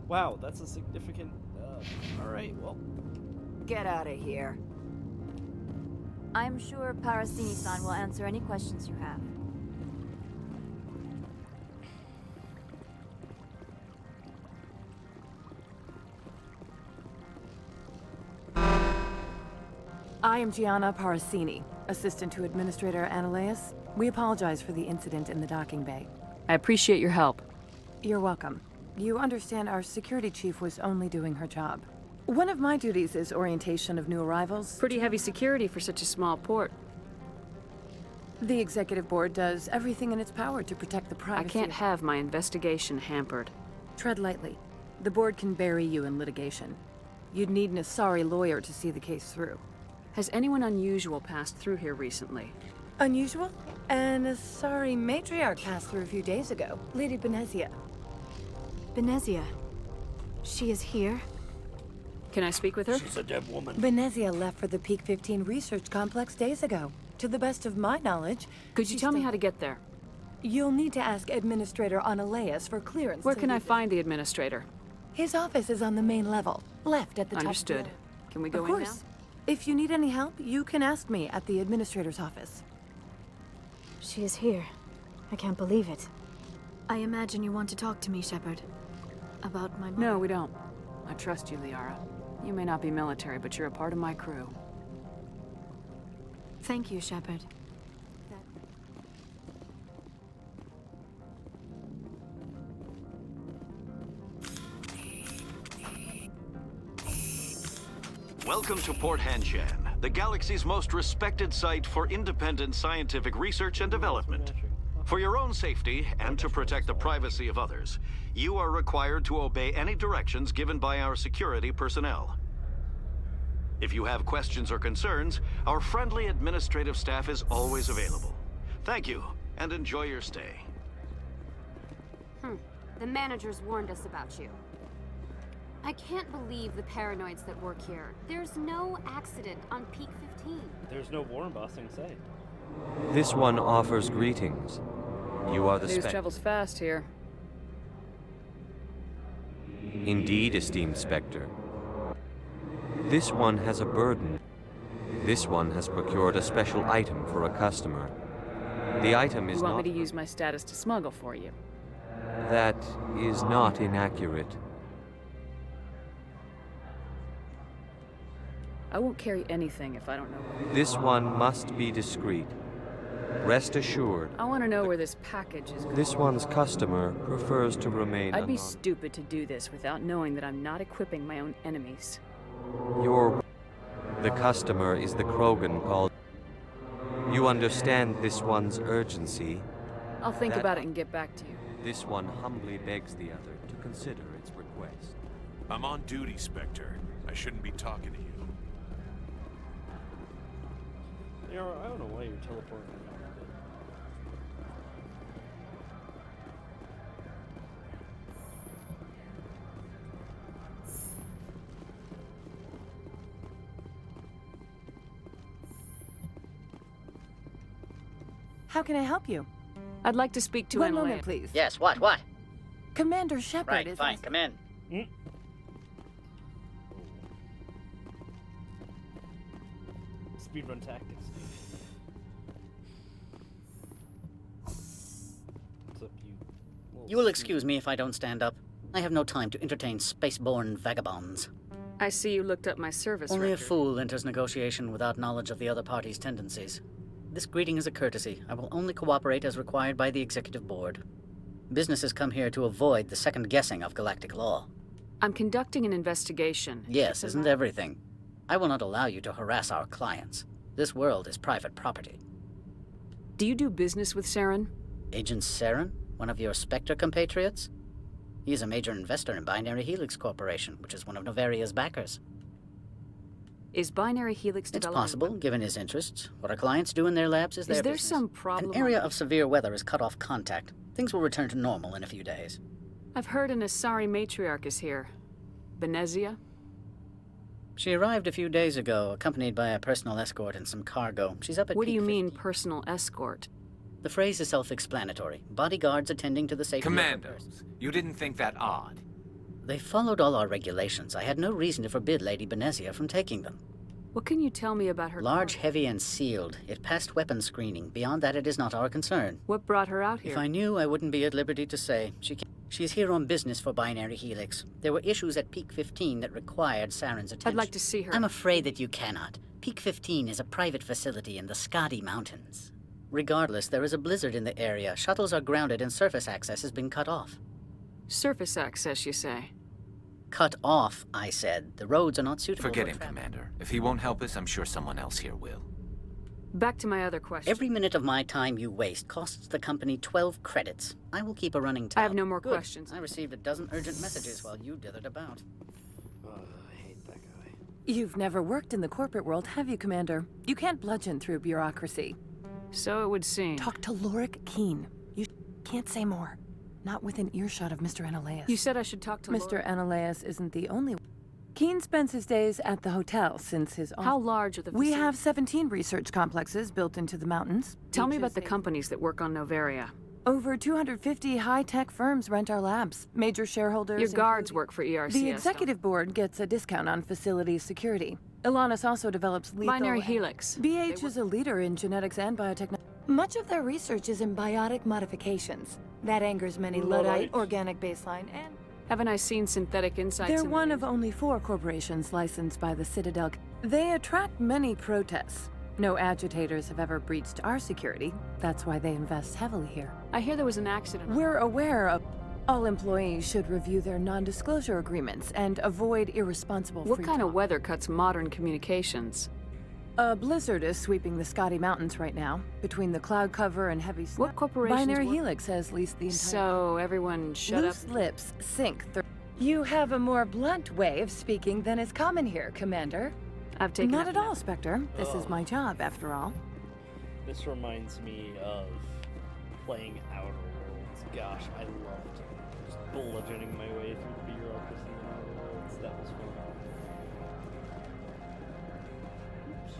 Speaker 1: Wow, that's a significant. Alright, well.
Speaker 19: Get out of here.
Speaker 22: I'm sure Parasini-san will answer any questions you have.
Speaker 5: I am Gianna Parasini, assistant to Administrator Ananias. We apologize for the incident in the docking bay.
Speaker 12: I appreciate your help.
Speaker 5: You're welcome. You understand our security chief was only doing her job. One of my duties is orientation of new arrivals.
Speaker 12: Pretty heavy security for such a small port.
Speaker 5: The executive board does everything in its power to protect the
Speaker 12: I
Speaker 5: privacy.
Speaker 12: can't have my investigation hampered.
Speaker 5: Tread lightly. The board can bury you in litigation. You'd need an Asari lawyer to see the case through.
Speaker 12: Has anyone unusual passed through here recently?
Speaker 5: Unusual? An Asari matriarch passed through a few days ago. Lady Benezia.
Speaker 7: Benezia. She is here?
Speaker 12: Can I speak with her?
Speaker 1: She's a dead woman.
Speaker 5: Benezia left for the Peak 15 research complex days ago. To the best of my knowledge...
Speaker 12: Could you tell me how to get there?
Speaker 5: You'll need to ask Administrator Ananias for clearance.
Speaker 12: Where can I find the administrator?
Speaker 5: His office is on the main level, left at the top.
Speaker 12: Understood. Can we go
Speaker 5: of
Speaker 12: in
Speaker 5: course.
Speaker 12: now?
Speaker 5: If you need any help, you can ask me at the administrator's office.
Speaker 7: She is here. I can't believe it. I imagine you want to talk to me, Shepard. About my mother.
Speaker 12: No, we don't. I trust you, Liara. You may not be military, but you're a part of my crew.
Speaker 7: Thank you, Shepard.
Speaker 13: Welcome to Port Hanshan, the galaxy's most respected site for independent scientific research and development. For your own safety, and to protect the privacy of others, you are required to obey any directions given by our security personnel. If you have questions or concerns, our friendly administrative staff is always available. Thank you, and enjoy your stay.
Speaker 17: The managers warned us about you. I can't believe the paranoids that work here. There's no accident on Peak 15.
Speaker 1: There's no war embossing, say.
Speaker 23: This one offers greetings. You are the
Speaker 12: News travels fast here.
Speaker 23: Indeed, esteemed Spectre. This one has a burden. This one has procured a special item for a customer. The item is
Speaker 12: You want
Speaker 23: not...
Speaker 12: me to use my status to smuggle for you?
Speaker 23: That is not inaccurate.
Speaker 12: I won't carry anything if I don't know where.
Speaker 23: This one must be discreet. Rest assured.
Speaker 12: I want to know where this package is going.
Speaker 23: This one's customer prefers to remain
Speaker 12: I'd be
Speaker 23: anonymous.
Speaker 12: stupid to do this without knowing that I'm not equipping my own enemies.
Speaker 23: The customer is the Krogan called... You understand this one's urgency.
Speaker 12: I'll think
Speaker 23: That-
Speaker 12: about it and get back to you.
Speaker 23: This one humbly begs the other to consider its request.
Speaker 24: I'm on duty, Spectre. I shouldn't be talking to you.
Speaker 1: I don't know why you're teleporting.
Speaker 5: How can I help you?
Speaker 12: I'd like to speak to
Speaker 5: One
Speaker 12: Analea.
Speaker 5: moment, please.
Speaker 2: Yes, what?
Speaker 5: Commander Shepard
Speaker 2: Right,
Speaker 5: is...
Speaker 2: fine, come in.
Speaker 1: Speedrun tactics. What's up, you?
Speaker 2: You will excuse me if I don't stand up. I have no time to entertain spaceborne vagabonds.
Speaker 12: I see you looked up my service
Speaker 2: Only
Speaker 12: record.
Speaker 2: a fool enters negotiation without knowledge of the other party's tendencies. This greeting is a courtesy. I will only cooperate as required by the Executive Board. Businesses come here to avoid the second guessing of galactic law.
Speaker 12: I'm conducting an investigation.
Speaker 2: Yes, isn't everything? I will not allow you to harass our clients. This world is private property.
Speaker 12: Do you do business with Saren?
Speaker 2: Agent Saren? One of your Spectre compatriots? He is a major investor in Binary Helix Corporation, which is one of Noveria's backers.
Speaker 12: Is Binary Helix
Speaker 2: It's
Speaker 12: developing?
Speaker 2: possible, given his interests. What our clients do in their labs is their
Speaker 12: Is there
Speaker 2: business.
Speaker 12: some problem?
Speaker 2: An area of severe weather is cut off contact. Things will return to normal in a few days.
Speaker 12: I've heard an Asari matriarch is here. Benezia?
Speaker 2: She arrived a few days ago, accompanied by a personal escort and some cargo. She's up at
Speaker 12: What do
Speaker 2: peak
Speaker 12: you
Speaker 2: 50.
Speaker 12: mean, personal escort?
Speaker 2: The phrase is self-explanatory. Bodyguards attending to the safety of her
Speaker 6: Commandos, you didn't think that odd?
Speaker 2: They followed all our regulations. I had no reason to forbid Lady Benezia from taking them.
Speaker 12: What can you tell me about her?
Speaker 2: Large, heavy, and sealed. It passed weapons screening. Beyond that, it is not our concern.
Speaker 12: What brought her out here?
Speaker 2: If I knew, I wouldn't be at liberty to say. She's here on business for Binary Helix. There were issues at Peak 15 that required Saren's attention.
Speaker 12: I'd like to see her.
Speaker 2: I'm afraid that you cannot. Peak 15 is a private facility in the Scotty Mountains. Regardless, there is a blizzard in the area. Shuttles are grounded and surface access has been cut off.
Speaker 12: Surface access, you say?
Speaker 2: Cut off, I said. The roads are not suitable
Speaker 6: Forget
Speaker 2: for
Speaker 6: him,
Speaker 2: travel.
Speaker 6: Commander. If he won't help us, I'm sure someone else here will.
Speaker 12: Back to my other question.
Speaker 2: Every minute of my time you waste costs the company 12 credits. I will keep a running tab.
Speaker 12: I have no more
Speaker 2: Good.
Speaker 12: questions.
Speaker 2: I received a dozen urgent messages while you dithered about.
Speaker 1: I hate that guy.
Speaker 5: You've never worked in the corporate world, have you, Commander? You can't bludgeon through bureaucracy.
Speaker 12: So it would seem.
Speaker 5: Talk to Lorik Keen. You can't say more. Not within earshot of Mr. Analaeus.
Speaker 12: You said I should talk to
Speaker 5: Mr. Analaeus isn't the only one. Keen spends his days at the hotel since his...
Speaker 12: How large are the
Speaker 5: We
Speaker 12: facilities?
Speaker 5: have 17 research complexes built into the mountains.
Speaker 12: Tell me about the companies that work on Noveria.
Speaker 5: Over 250 high-tech firms rent our labs. Major shareholders...
Speaker 12: Your guards work for ERCS.
Speaker 5: The executive board gets a discount on facility security. Ilanis also develops lethal...
Speaker 12: Binary Helix.
Speaker 5: BH is a leader in genetics and biotechnology. Much of their research is in biotic modifications. That angers many Luddite, organic baseline, and...
Speaker 12: Haven't I seen synthetic insights?
Speaker 5: They're one of only 4 corporations licensed by the Citadel. They attract many protests. No agitators have ever breached our security. That's why they invest heavily here.
Speaker 12: I hear there was an accident.
Speaker 5: We're aware of... All employees should review their non-disclosure agreements and avoid irresponsible
Speaker 12: What
Speaker 5: free
Speaker 12: kind
Speaker 5: talk.
Speaker 12: of weather cuts modern communications?
Speaker 5: A blizzard is sweeping the Scotty Mountains right now, between the cloud cover and heavy snow.
Speaker 12: What corporations
Speaker 5: Binary
Speaker 12: work-
Speaker 5: Helix has leased the entire...
Speaker 12: So everyone shut
Speaker 5: Loose lips sink through... You have a more blunt way of speaking than is common here, Commander.
Speaker 12: I've taken
Speaker 5: Not
Speaker 12: up
Speaker 5: at all, Spectre. This is
Speaker 1: Oh.
Speaker 5: my job, after all.
Speaker 1: This reminds me of playing Outer Worlds. Gosh, I loved just bludgeoning my way through the bureaucracy in Outer Worlds. That was fun. Oops.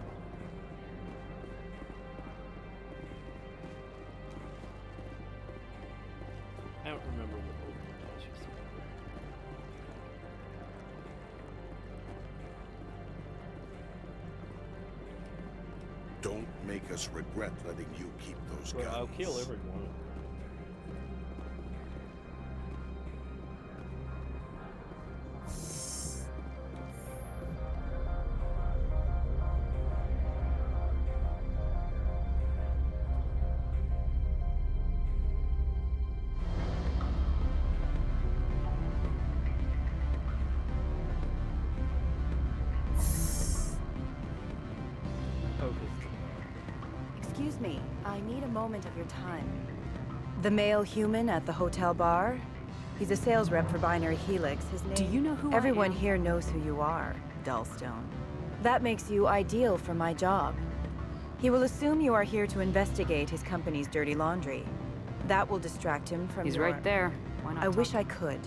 Speaker 1: I don't remember what the place was.
Speaker 20: Don't make us regret letting you keep those
Speaker 1: Well,
Speaker 20: guns.
Speaker 1: I'll kill everyone.
Speaker 8: Excuse me, I need a moment of your time. The male human at the hotel bar? He's a sales rep for Binary Helix. His name...
Speaker 12: Do you know who I
Speaker 8: Everyone
Speaker 12: am?
Speaker 8: here knows who you are, Dullstone. That makes you ideal for my job. He will assume you are here to investigate his company's dirty laundry. That will distract him from
Speaker 12: He's
Speaker 8: your...
Speaker 12: right there. Why not
Speaker 8: I
Speaker 12: talk
Speaker 8: wish
Speaker 12: to
Speaker 8: I could.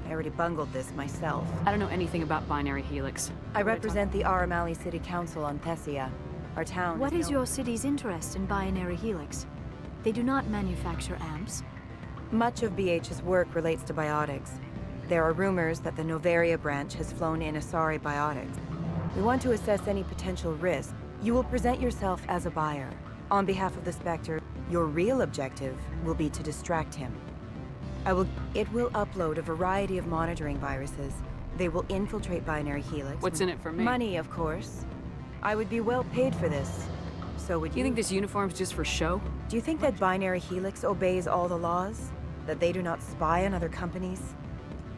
Speaker 8: I already bungled this myself.
Speaker 12: I don't know anything about Binary Helix.
Speaker 8: I represent the Aramali City Council on Thessia. Our town
Speaker 7: What is
Speaker 8: known-
Speaker 7: your city's interest in binary helix? They do not manufacture amps.
Speaker 8: Much of BH's work relates to biotics. There are rumors that the Noveria branch has flown in Asari biotics. We want to assess any potential risk. You will present yourself as a buyer. On behalf of the Spectre, your real objective will be to distract him. It will upload a variety of monitoring viruses. They will infiltrate binary helix.
Speaker 12: What's in it for me?
Speaker 8: Money, of course. I would be well paid for this. So would you.
Speaker 12: You think this uniform's just for show?
Speaker 8: Do you think that binary helix obeys all the laws? That they do not spy on other companies?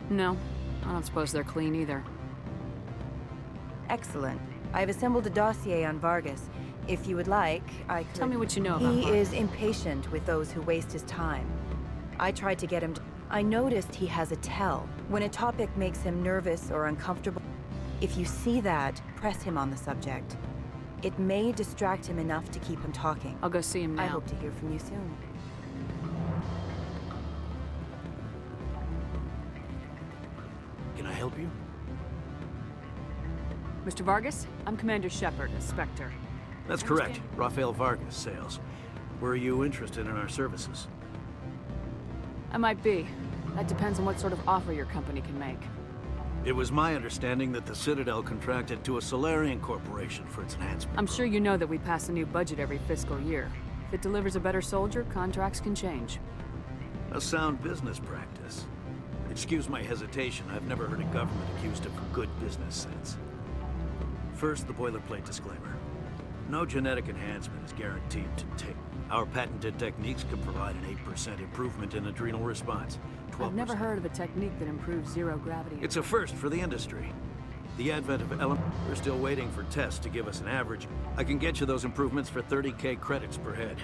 Speaker 12: No. I don't suppose they're clean either.
Speaker 8: Excellent. I've assembled a dossier on Vargas. If you would like, I could...
Speaker 12: Tell me what you know about
Speaker 8: He
Speaker 12: Vargas.
Speaker 8: is impatient with those who waste his time. I tried to get him to... I noticed he has a tell. When a topic makes him nervous or uncomfortable, if you see that, press him on the subject. It may distract him enough to keep him talking.
Speaker 12: I'll go see him now.
Speaker 8: I hope to hear from you soon.
Speaker 11: Can I help you?
Speaker 12: Mr. Vargas, I'm Commander Shepard, a Spectre.
Speaker 11: That's correct. Rafael Vargas, sales. Were you interested in our services?
Speaker 12: I might be. That depends on what sort of offer your company can make.
Speaker 11: It was my understanding that the Citadel contracted to a Solarian corporation for its enhancement.
Speaker 12: I'm sure you know that we pass a new budget every fiscal year. If it delivers a better soldier, contracts can change.
Speaker 11: A sound business practice. Excuse my hesitation, I've never heard a government accused of good business sense. First, the boilerplate disclaimer. No genetic enhancement is guaranteed to take. Our patented techniques can provide an 8% improvement in adrenal response. 12%.
Speaker 12: I've never heard of a technique that improves zero gravity.
Speaker 11: It's a first for the industry. The advent of we're still waiting for tests to give us an average. I can get you those improvements for 30K credits per head.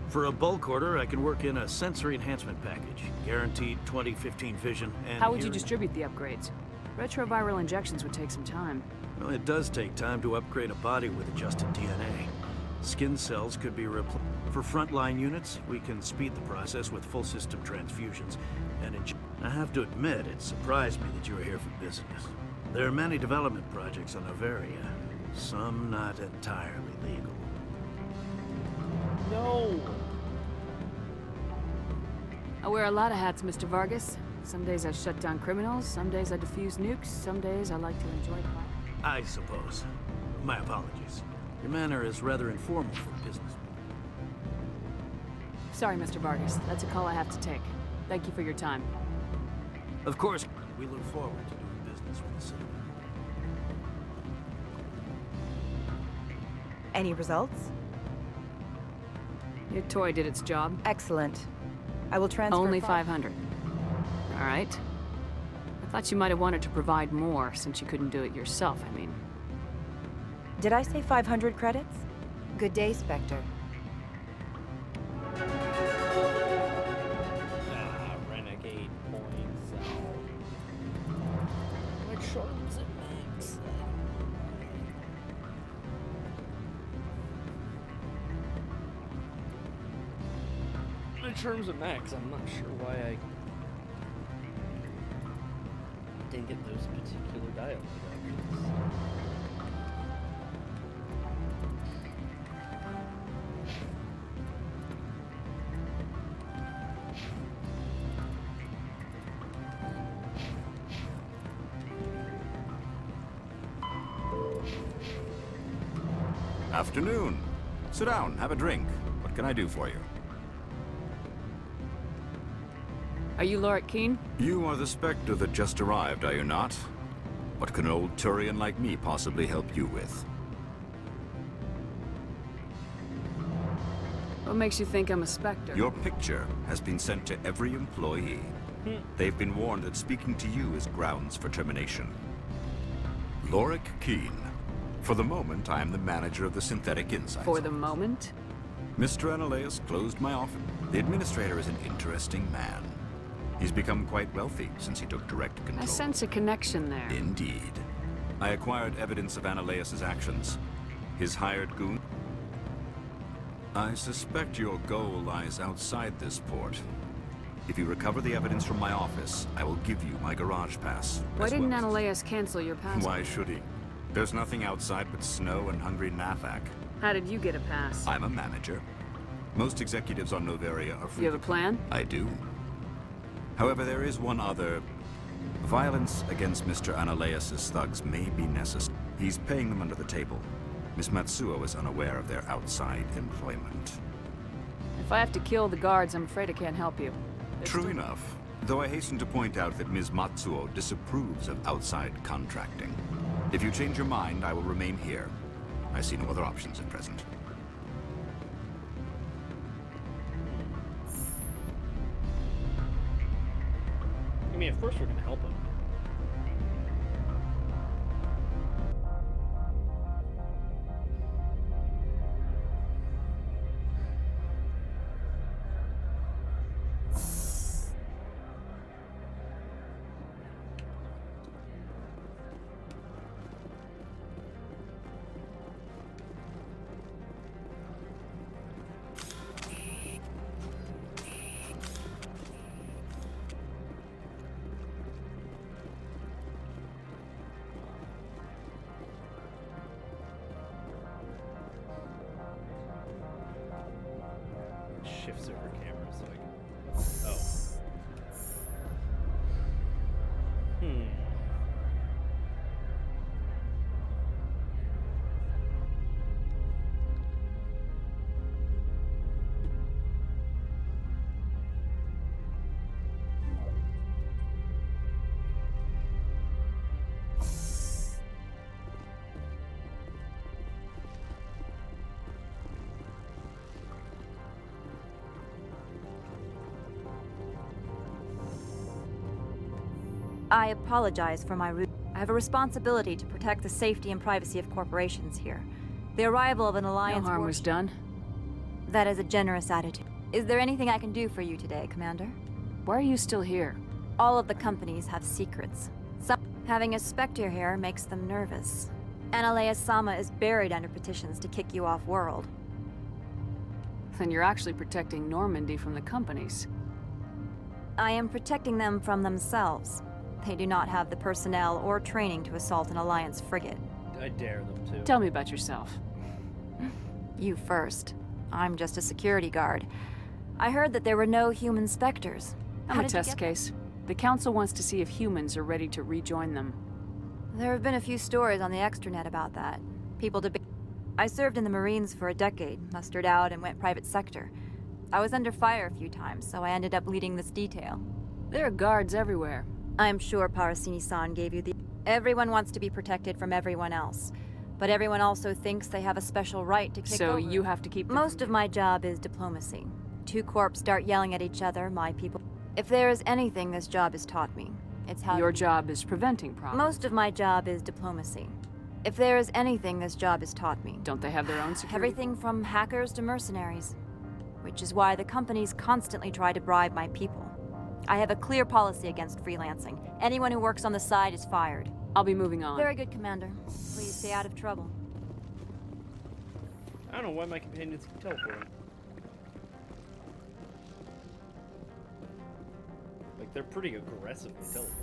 Speaker 11: For a bulk order, I can work in a sensory enhancement package. Guaranteed 20/15 vision and
Speaker 12: How would you
Speaker 11: hearing.
Speaker 12: distribute the upgrades? Retroviral injections would take some time.
Speaker 11: Well, it does take time to upgrade a body with adjusted DNA. Skin cells could be replaced. For frontline units, we can speed the process with full system transfusions. And I have to admit, it surprised me that you were here for business. There are many development projects on Noveria, some not entirely legal.
Speaker 1: No!
Speaker 12: I wear a lot of hats, Mr. Vargas. Some days I shut down criminals, some days I defuse nukes, some days I like to enjoy pop.
Speaker 11: I suppose. My apologies. Your manner is rather informal for a business.
Speaker 12: Sorry, Mr. Vargas. That's a call I have to take. Thank you for your time.
Speaker 11: Of course, we look forward to doing business with the city.
Speaker 8: Any results?
Speaker 12: Your toy did its job.
Speaker 8: Excellent. I will transfer...
Speaker 12: Only 500. All right. I thought you might have wanted to provide more, since you couldn't do it yourself, I mean.
Speaker 8: Did I say 500 credits? Good day, Spectre.
Speaker 1: Renegade points out. My charms at max. My charms at max. I'm not sure why I didn't get those particular dialogue actions.
Speaker 14: Afternoon. Sit down, have a drink. What can I do for you?
Speaker 12: Are you Lorik Keen?
Speaker 14: You are the Spectre that just arrived, are you not? What can an old Turian like me possibly help you with?
Speaker 12: What makes you think I'm a Spectre?
Speaker 14: Your picture has been sent to every employee. They've been warned that speaking to you is grounds for termination. Lorik Keen. For the moment, I am the manager of the Synthetic Insights.
Speaker 12: For the moment?
Speaker 14: Mr. Analaeus closed my office. The administrator is an interesting man. He's become quite wealthy since he took direct control.
Speaker 12: I sense a connection there.
Speaker 14: Indeed. I acquired evidence of Analaeus' actions. His hired goon. I suspect your goal lies outside this port. If you recover the evidence from my office, I will give you my garage pass.
Speaker 12: Why didn't Analaeus cancel your pass?
Speaker 14: Why should he? There's nothing outside but snow and hungry Nathak.
Speaker 12: How did you get a pass?
Speaker 14: I'm a manager. Most executives on Noveria are free.
Speaker 12: You have a plan?
Speaker 14: I do. However, there is one other. Violence against Mr. Analeas' thugs may be necessary. He's paying them under the table. Miss Matsuo is unaware of their outside employment.
Speaker 12: If I have to kill the guards, I'm afraid I can't help you.
Speaker 14: True enough. Though I hasten to point out that Ms. Matsuo disapproves of outside contracting. If you change your mind, I will remain here. I see no other options at present.
Speaker 1: I mean, of course we're gonna help him. Shifts over cameras like, oh.
Speaker 22: I apologize for my rude. I have a responsibility to protect the safety and privacy of corporations here. The arrival of an alliance.
Speaker 12: No harm was done.
Speaker 22: That is a generous attitude. Is there anything I can do for you today, Commander?
Speaker 12: Why are you still here?
Speaker 22: All of the companies have secrets. Having a Spectre here makes them nervous. Analeas-sama is buried under petitions to kick you off world.
Speaker 12: Then you're actually protecting Normandy from the companies.
Speaker 22: I am protecting them from themselves. They do not have the personnel or training to assault an Alliance frigate.
Speaker 1: I dare them to.
Speaker 12: Tell me about yourself.
Speaker 22: You first. I'm just a security guard. I heard that there were no human Spectres.
Speaker 12: I'm a test case. The Council wants to see if humans are ready to rejoin them.
Speaker 22: There have been a few stories on the extranet about that. People debate. I served in the Marines for a decade, mustered out and went private sector. I was under fire a few times, so I ended up leading this detail.
Speaker 12: There are guards everywhere.
Speaker 22: I am sure Parasini-san gave you the... Everyone wants to be protected from everyone else. But everyone also thinks they have a special right to kick over.
Speaker 12: So you have to keep...
Speaker 22: Most of my job is diplomacy. Two corps start yelling at each other, my people... If there is anything this job has taught me, it's how...
Speaker 12: Your job is preventing problems.
Speaker 22: Most of my job is diplomacy. If there is anything this job has taught me...
Speaker 12: Don't they have their own security?
Speaker 22: Everything from hackers to mercenaries. Which is why the companies constantly try to bribe my people. I have a clear policy against freelancing. Anyone who works on the side is fired.
Speaker 12: I'll be moving on.
Speaker 22: Very good, Commander. Please stay out of trouble.
Speaker 1: I don't know why my companions keep teleporting. Like, they're pretty aggressively teleporting.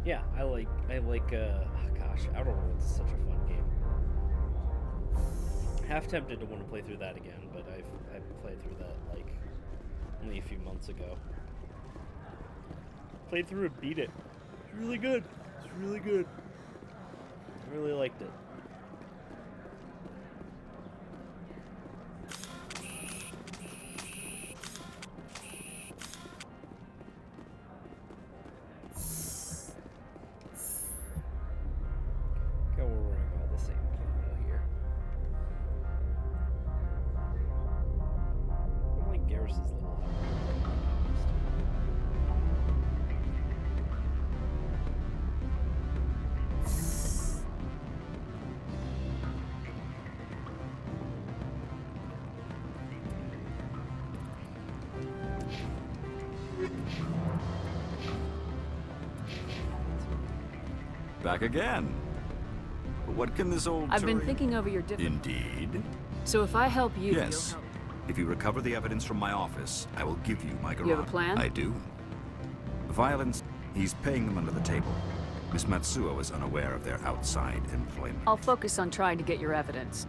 Speaker 1: Yeah, I like, gosh, Outer Worlds is such a fun game. Half tempted to want to play through that again, but I've played through that, like, only a few months ago. Played through and beat it. It's really good. It's really good. I really liked it.
Speaker 14: Back again. But what can this old
Speaker 12: I've been
Speaker 14: Turian...
Speaker 12: thinking over your different...
Speaker 14: Indeed.
Speaker 12: So if I help you,
Speaker 14: yes.
Speaker 12: you'll help.
Speaker 14: If you recover the evidence from my office, I will give you my garage.
Speaker 12: You have a plan?
Speaker 14: I do. Violence, he's paying them under the table. Miss Matsuo is unaware of their outside employment.
Speaker 12: I'll focus on trying to get your evidence.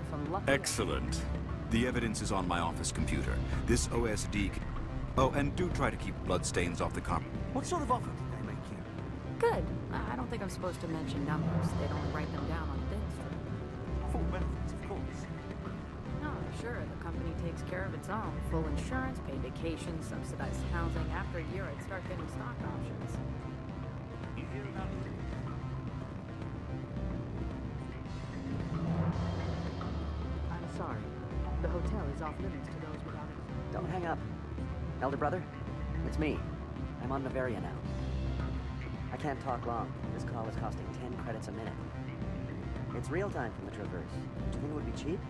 Speaker 12: If I'm lucky...
Speaker 14: Excellent. The evidence is on my office computer. This OSD... Oh, and do try to keep bloodstains off the carpet.
Speaker 9: What sort of offer did they make you?
Speaker 12: Good. I don't think I'm supposed to mention numbers. They'd only write them down on a dead strip.
Speaker 9: Full benefits, of course.
Speaker 12: No, sure, the company takes care of its own. Full insurance, paid vacation, subsidized housing. After a year, I'd start getting stock options.
Speaker 9: You hear about it?
Speaker 12: I'm sorry. The hotel is off limits to those without it.
Speaker 15: Don't hang up. Elder brother, it's me. I'm on Noveria now. I can't talk long. This call is costing 10 credits a minute. It's real time from the Traverse. Do you think it would be cheap?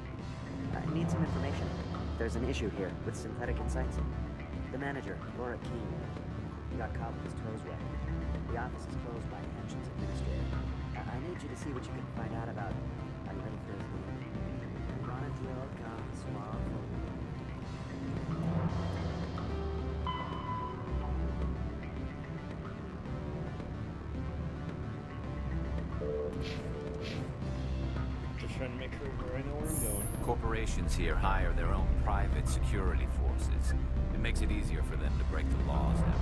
Speaker 15: I need some information. There's an issue here with synthetic insights. The manager, Laura Keene, he got caught with his toes wet. The office is closed by the Pensions Administrator. I need you to see what you can find out about. Are you ready for his name? Ronadrill Gonsuar.
Speaker 1: Just trying to make sure I know where I'm going.
Speaker 6: Corporations here hire their own private security forces. It makes it easier for them to break the laws that way.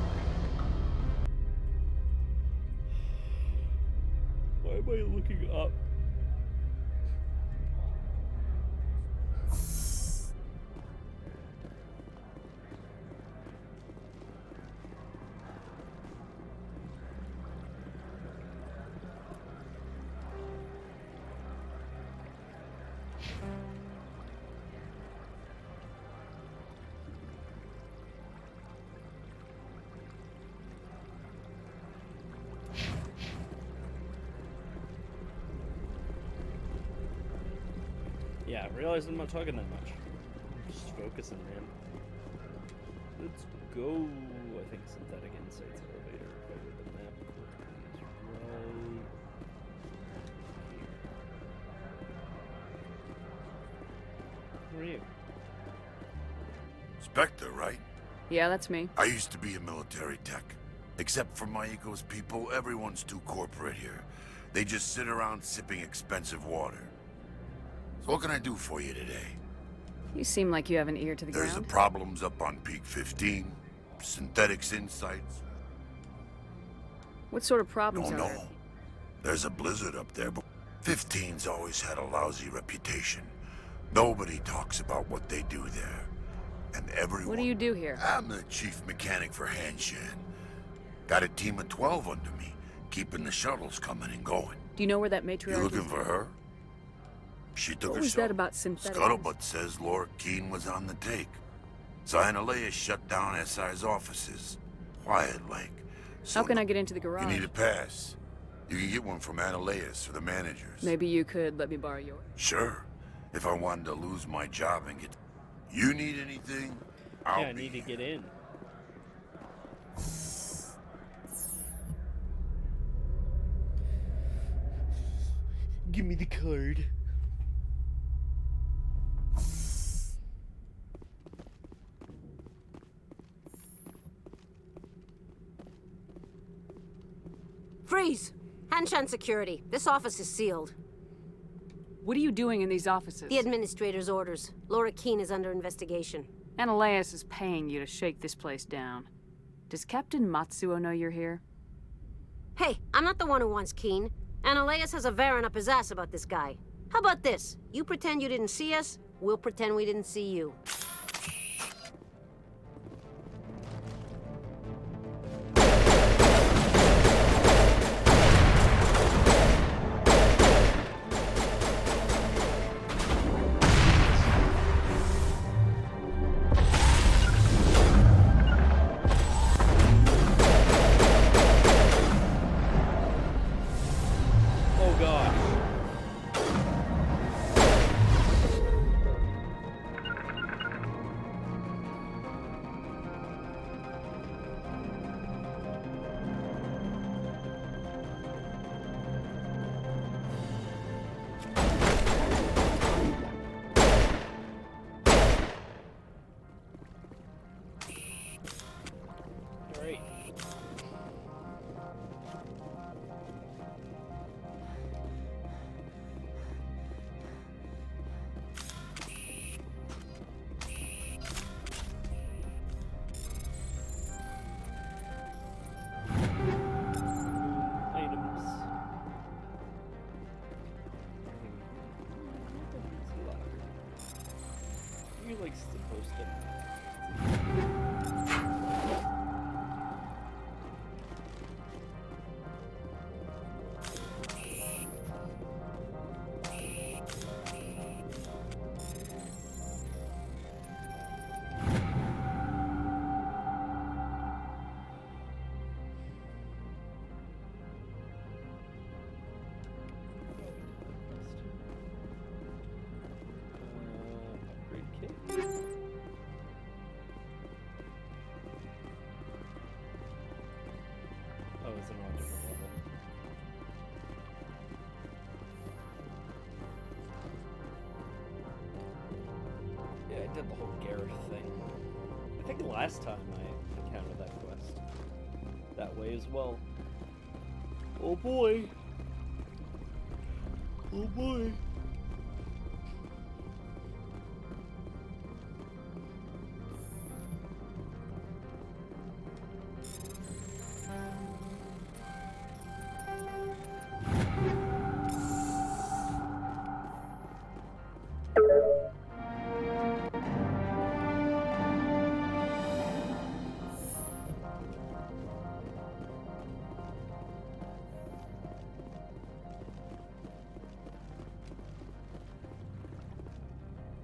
Speaker 1: Why am I looking up? Yeah, I realize I'm not talking that much. I'm just focusing, man. Let's go. I think synthetic insights elevator. If I read the map correctly, is right here. Who are you?
Speaker 16: Spectre, right?
Speaker 12: Yeah, that's me.
Speaker 16: I used to be a military tech. Except for my ego's people, everyone's too corporate here. They just sit around sipping expensive water. So what can I do for you today?
Speaker 12: You seem like you have an ear to the
Speaker 16: There's
Speaker 12: ground.
Speaker 16: the problems up on Peak 15. Synthetics insights.
Speaker 12: What sort of problems
Speaker 16: Don't
Speaker 12: are
Speaker 16: know.
Speaker 12: there?
Speaker 16: There's a blizzard up there, but 15's always had a lousy reputation. Nobody talks about what they do there. And everyone...
Speaker 12: What do you do here?
Speaker 16: I'm the chief mechanic for Hanshan. Got a team of 12 under me, keeping the shuttles coming and going.
Speaker 12: Do you know where that matriarch
Speaker 16: You looking
Speaker 12: is?
Speaker 16: for her? She took
Speaker 12: What
Speaker 16: her
Speaker 12: was
Speaker 16: shuttle.
Speaker 12: that about synthetic?
Speaker 16: Scuttlebutt says Laura Keene was on the take. Cyanalea shut down SI's offices. Quiet like. So
Speaker 12: How can I get into the garage?
Speaker 16: you need a pass. You can get one from Analeas or the managers.
Speaker 12: Maybe you could let me borrow yours.
Speaker 16: Sure. If I wanted to lose my job and get... You need anything? I'll
Speaker 1: Yeah, I need to get in. Give me the card.
Speaker 18: Freeze! Hanshan Security. This office is sealed.
Speaker 12: What are you doing in these offices?
Speaker 18: The administrator's orders. Laura Keene is under investigation.
Speaker 12: Analeas is paying you to shake this place down. Does Captain Matsuo know you're here?
Speaker 18: Hey, I'm not the one who wants Keene. Analeas has a Varen up his ass about this guy. How about this? You pretend you didn't see us, we'll pretend we didn't see you.
Speaker 1: Oh gosh. quests and post them. Oh, it's an on different level. Yeah, I did the whole Gareth thing. I think last time I encountered that quest that way as well. Oh boy! Oh boy!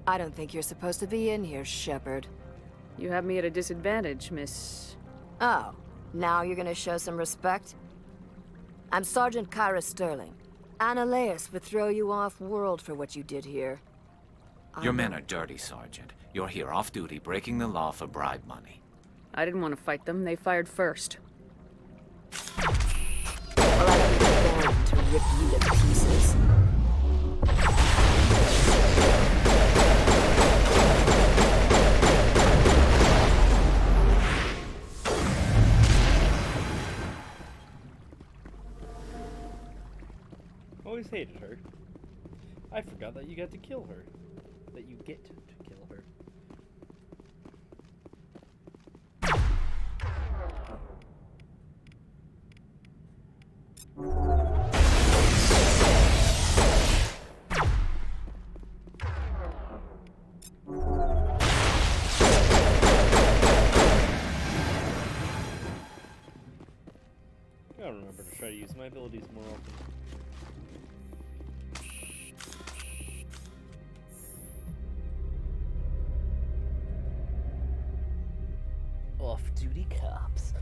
Speaker 3: I don't think you're supposed to be in here, Shepard.
Speaker 12: You have me at a disadvantage, Miss...
Speaker 3: Oh, now you're gonna show some respect? I'm Sergeant Kyra Sterling. Ananias would throw you off-world for what you did here.
Speaker 6: Your men are dirty, Sergeant. You're here off-duty, breaking the law for bribe money.
Speaker 12: I didn't want to fight them. They fired first.
Speaker 3: Well, I'd be born to rip you to pieces.
Speaker 1: Always hated her. I forgot that you got to kill her. That you get to kill her. Gotta remember to try to use my abilities more often. Off-duty cops.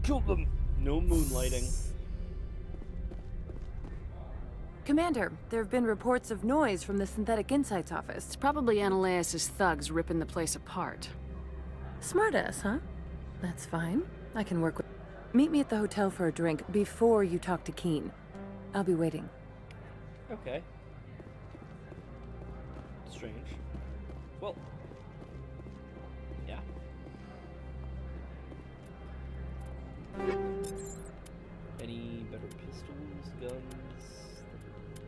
Speaker 1: Kill them! No moonlighting.
Speaker 5: Commander, there have been reports of noise from the Synthetic Insights office.
Speaker 12: It's probably Ananias' thugs ripping the place apart.
Speaker 5: Smartass, huh? That's fine. I can work with... Meet me at the hotel for a drink before you talk to Keen. I'll be waiting.
Speaker 1: Okay. Strange. Well... yeah. Any better pistols, guns,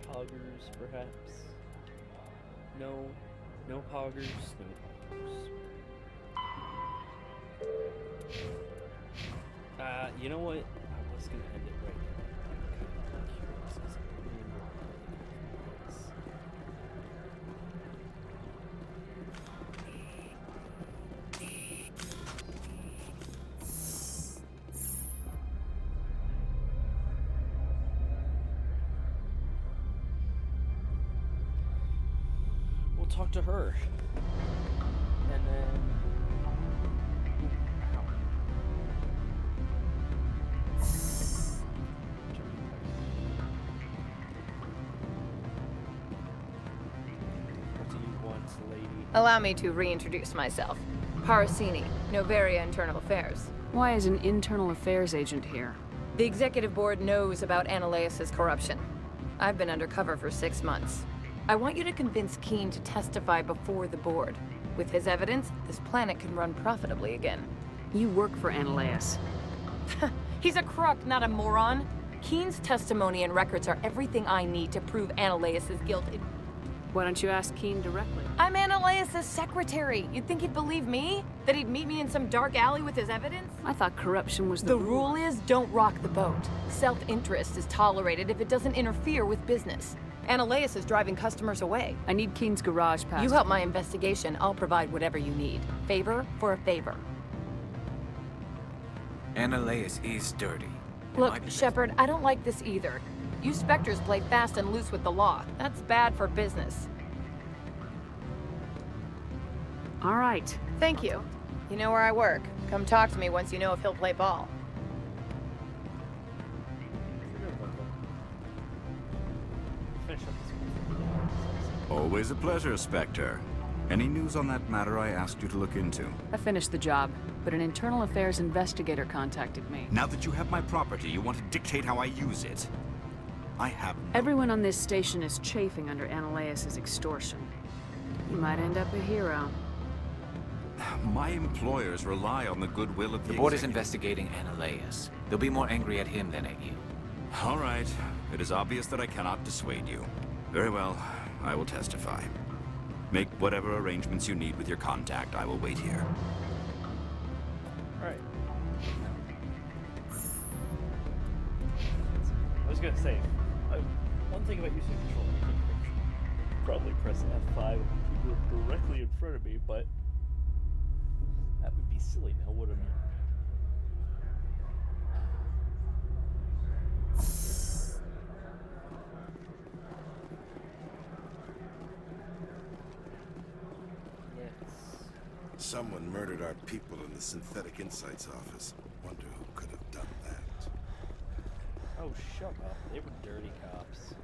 Speaker 1: poggers, perhaps? No. No poggers, no poggers. You know what? I was gonna end it right now. I'm kind of curious because I remember playing this. We'll talk to her. And then... what do you want, lady?
Speaker 5: Allow me to reintroduce myself. Parasini, Noveria Internal Affairs.
Speaker 12: Why is an internal affairs agent here?
Speaker 5: The executive board knows about Ananias' corruption. I've been undercover for 6 months. I want you to convince Keen to testify before the board. With his evidence, this planet can run profitably again.
Speaker 12: You work for Ananias.
Speaker 5: He's a crook, not a moron. Keen's testimony and records are everything I need to prove Ananias' guilt.
Speaker 12: Why don't you ask Keen directly?
Speaker 5: I'm Ananias' secretary. You'd think he'd believe me? That he'd meet me in some dark alley with his evidence?
Speaker 12: I thought corruption was
Speaker 5: the rule is don't rock the boat. Self-interest is tolerated if it doesn't interfere with business. Analeas is driving customers away.
Speaker 12: I need Keen's garage pass.
Speaker 5: You help my investigation, I'll provide whatever you need. Favor for a favor.
Speaker 6: Analeas is dirty.
Speaker 5: Look, Shepard, I don't like this either. You Spectres play fast and loose with the law. That's bad for business.
Speaker 12: All right.
Speaker 5: Thank you. You know where I work. Come talk to me once you know if he'll play ball.
Speaker 14: Always a pleasure, Spectre. Any news on that matter I asked you to look into?
Speaker 12: I finished the job, but an internal affairs investigator contacted me.
Speaker 14: Now that you have my property, you want to dictate how I use it? I have no...
Speaker 12: Everyone on this station is chafing under Analeas' extortion. You might end up a hero.
Speaker 14: My employers rely on the goodwill of the
Speaker 6: board is
Speaker 14: executive.
Speaker 6: investigating Analeas. They'll be more angry at him than at you.
Speaker 14: All right. It is obvious that I cannot dissuade you. Very well. I will testify. Make whatever arrangements you need with your contact. I will wait here.
Speaker 1: Alright. I was gonna say, one thing about using a controller, probably press F5 when people are directly in front of me, but that would be silly now, wouldn't it?
Speaker 4: Someone murdered our people in the Synthetic Insights office. Wonder who could have done that.
Speaker 1: Oh, shut up. They were dirty cops.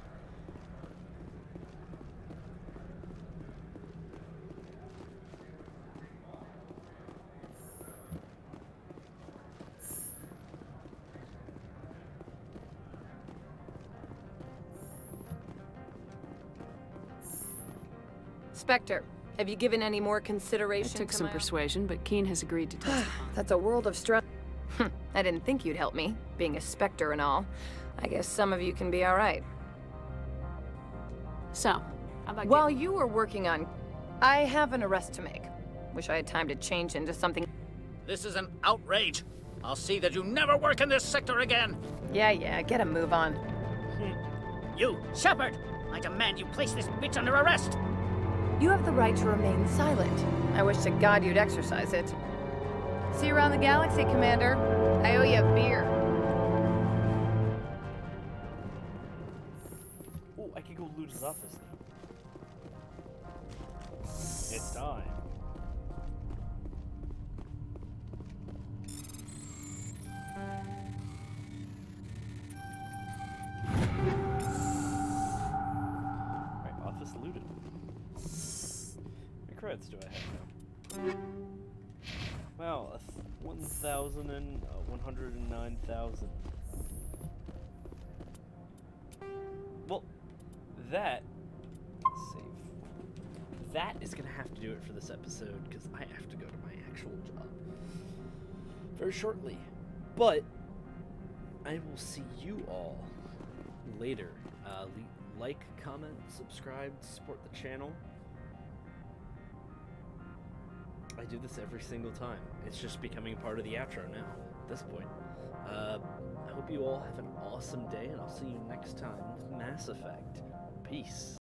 Speaker 5: Spectre, have you given any more consideration
Speaker 12: It took
Speaker 5: to
Speaker 12: some
Speaker 5: my...
Speaker 12: persuasion, but Keen has agreed to testify.
Speaker 5: That's a world of stress. I didn't think you'd help me, being a Spectre and all. I guess some of you can be all right.
Speaker 12: So, how about
Speaker 5: While you were working on... I have an arrest to make. Wish I had time to change into something...
Speaker 2: This is an outrage. I'll see that you never work in this sector again.
Speaker 5: Yeah, get a move on.
Speaker 2: You, Shepard! I demand you place this bitch under arrest!
Speaker 5: You have the right to remain silent. I wish to God you'd exercise it. See you around the galaxy, Commander. I owe you a beer.
Speaker 1: Oh, I could go loot his office now. It's time. Alright, office looted. How many credits do I have now? Wow, 109,000. Well, that... Let's save. That is gonna have to do it for this episode, because I have to go to my actual job very shortly. But I will see you all later. Like, comment, subscribe, support the channel. I do this every single time. It's just becoming part of the outro now, at this point. I hope you all have an awesome day, and I'll see you next time with Mass Effect. Peace.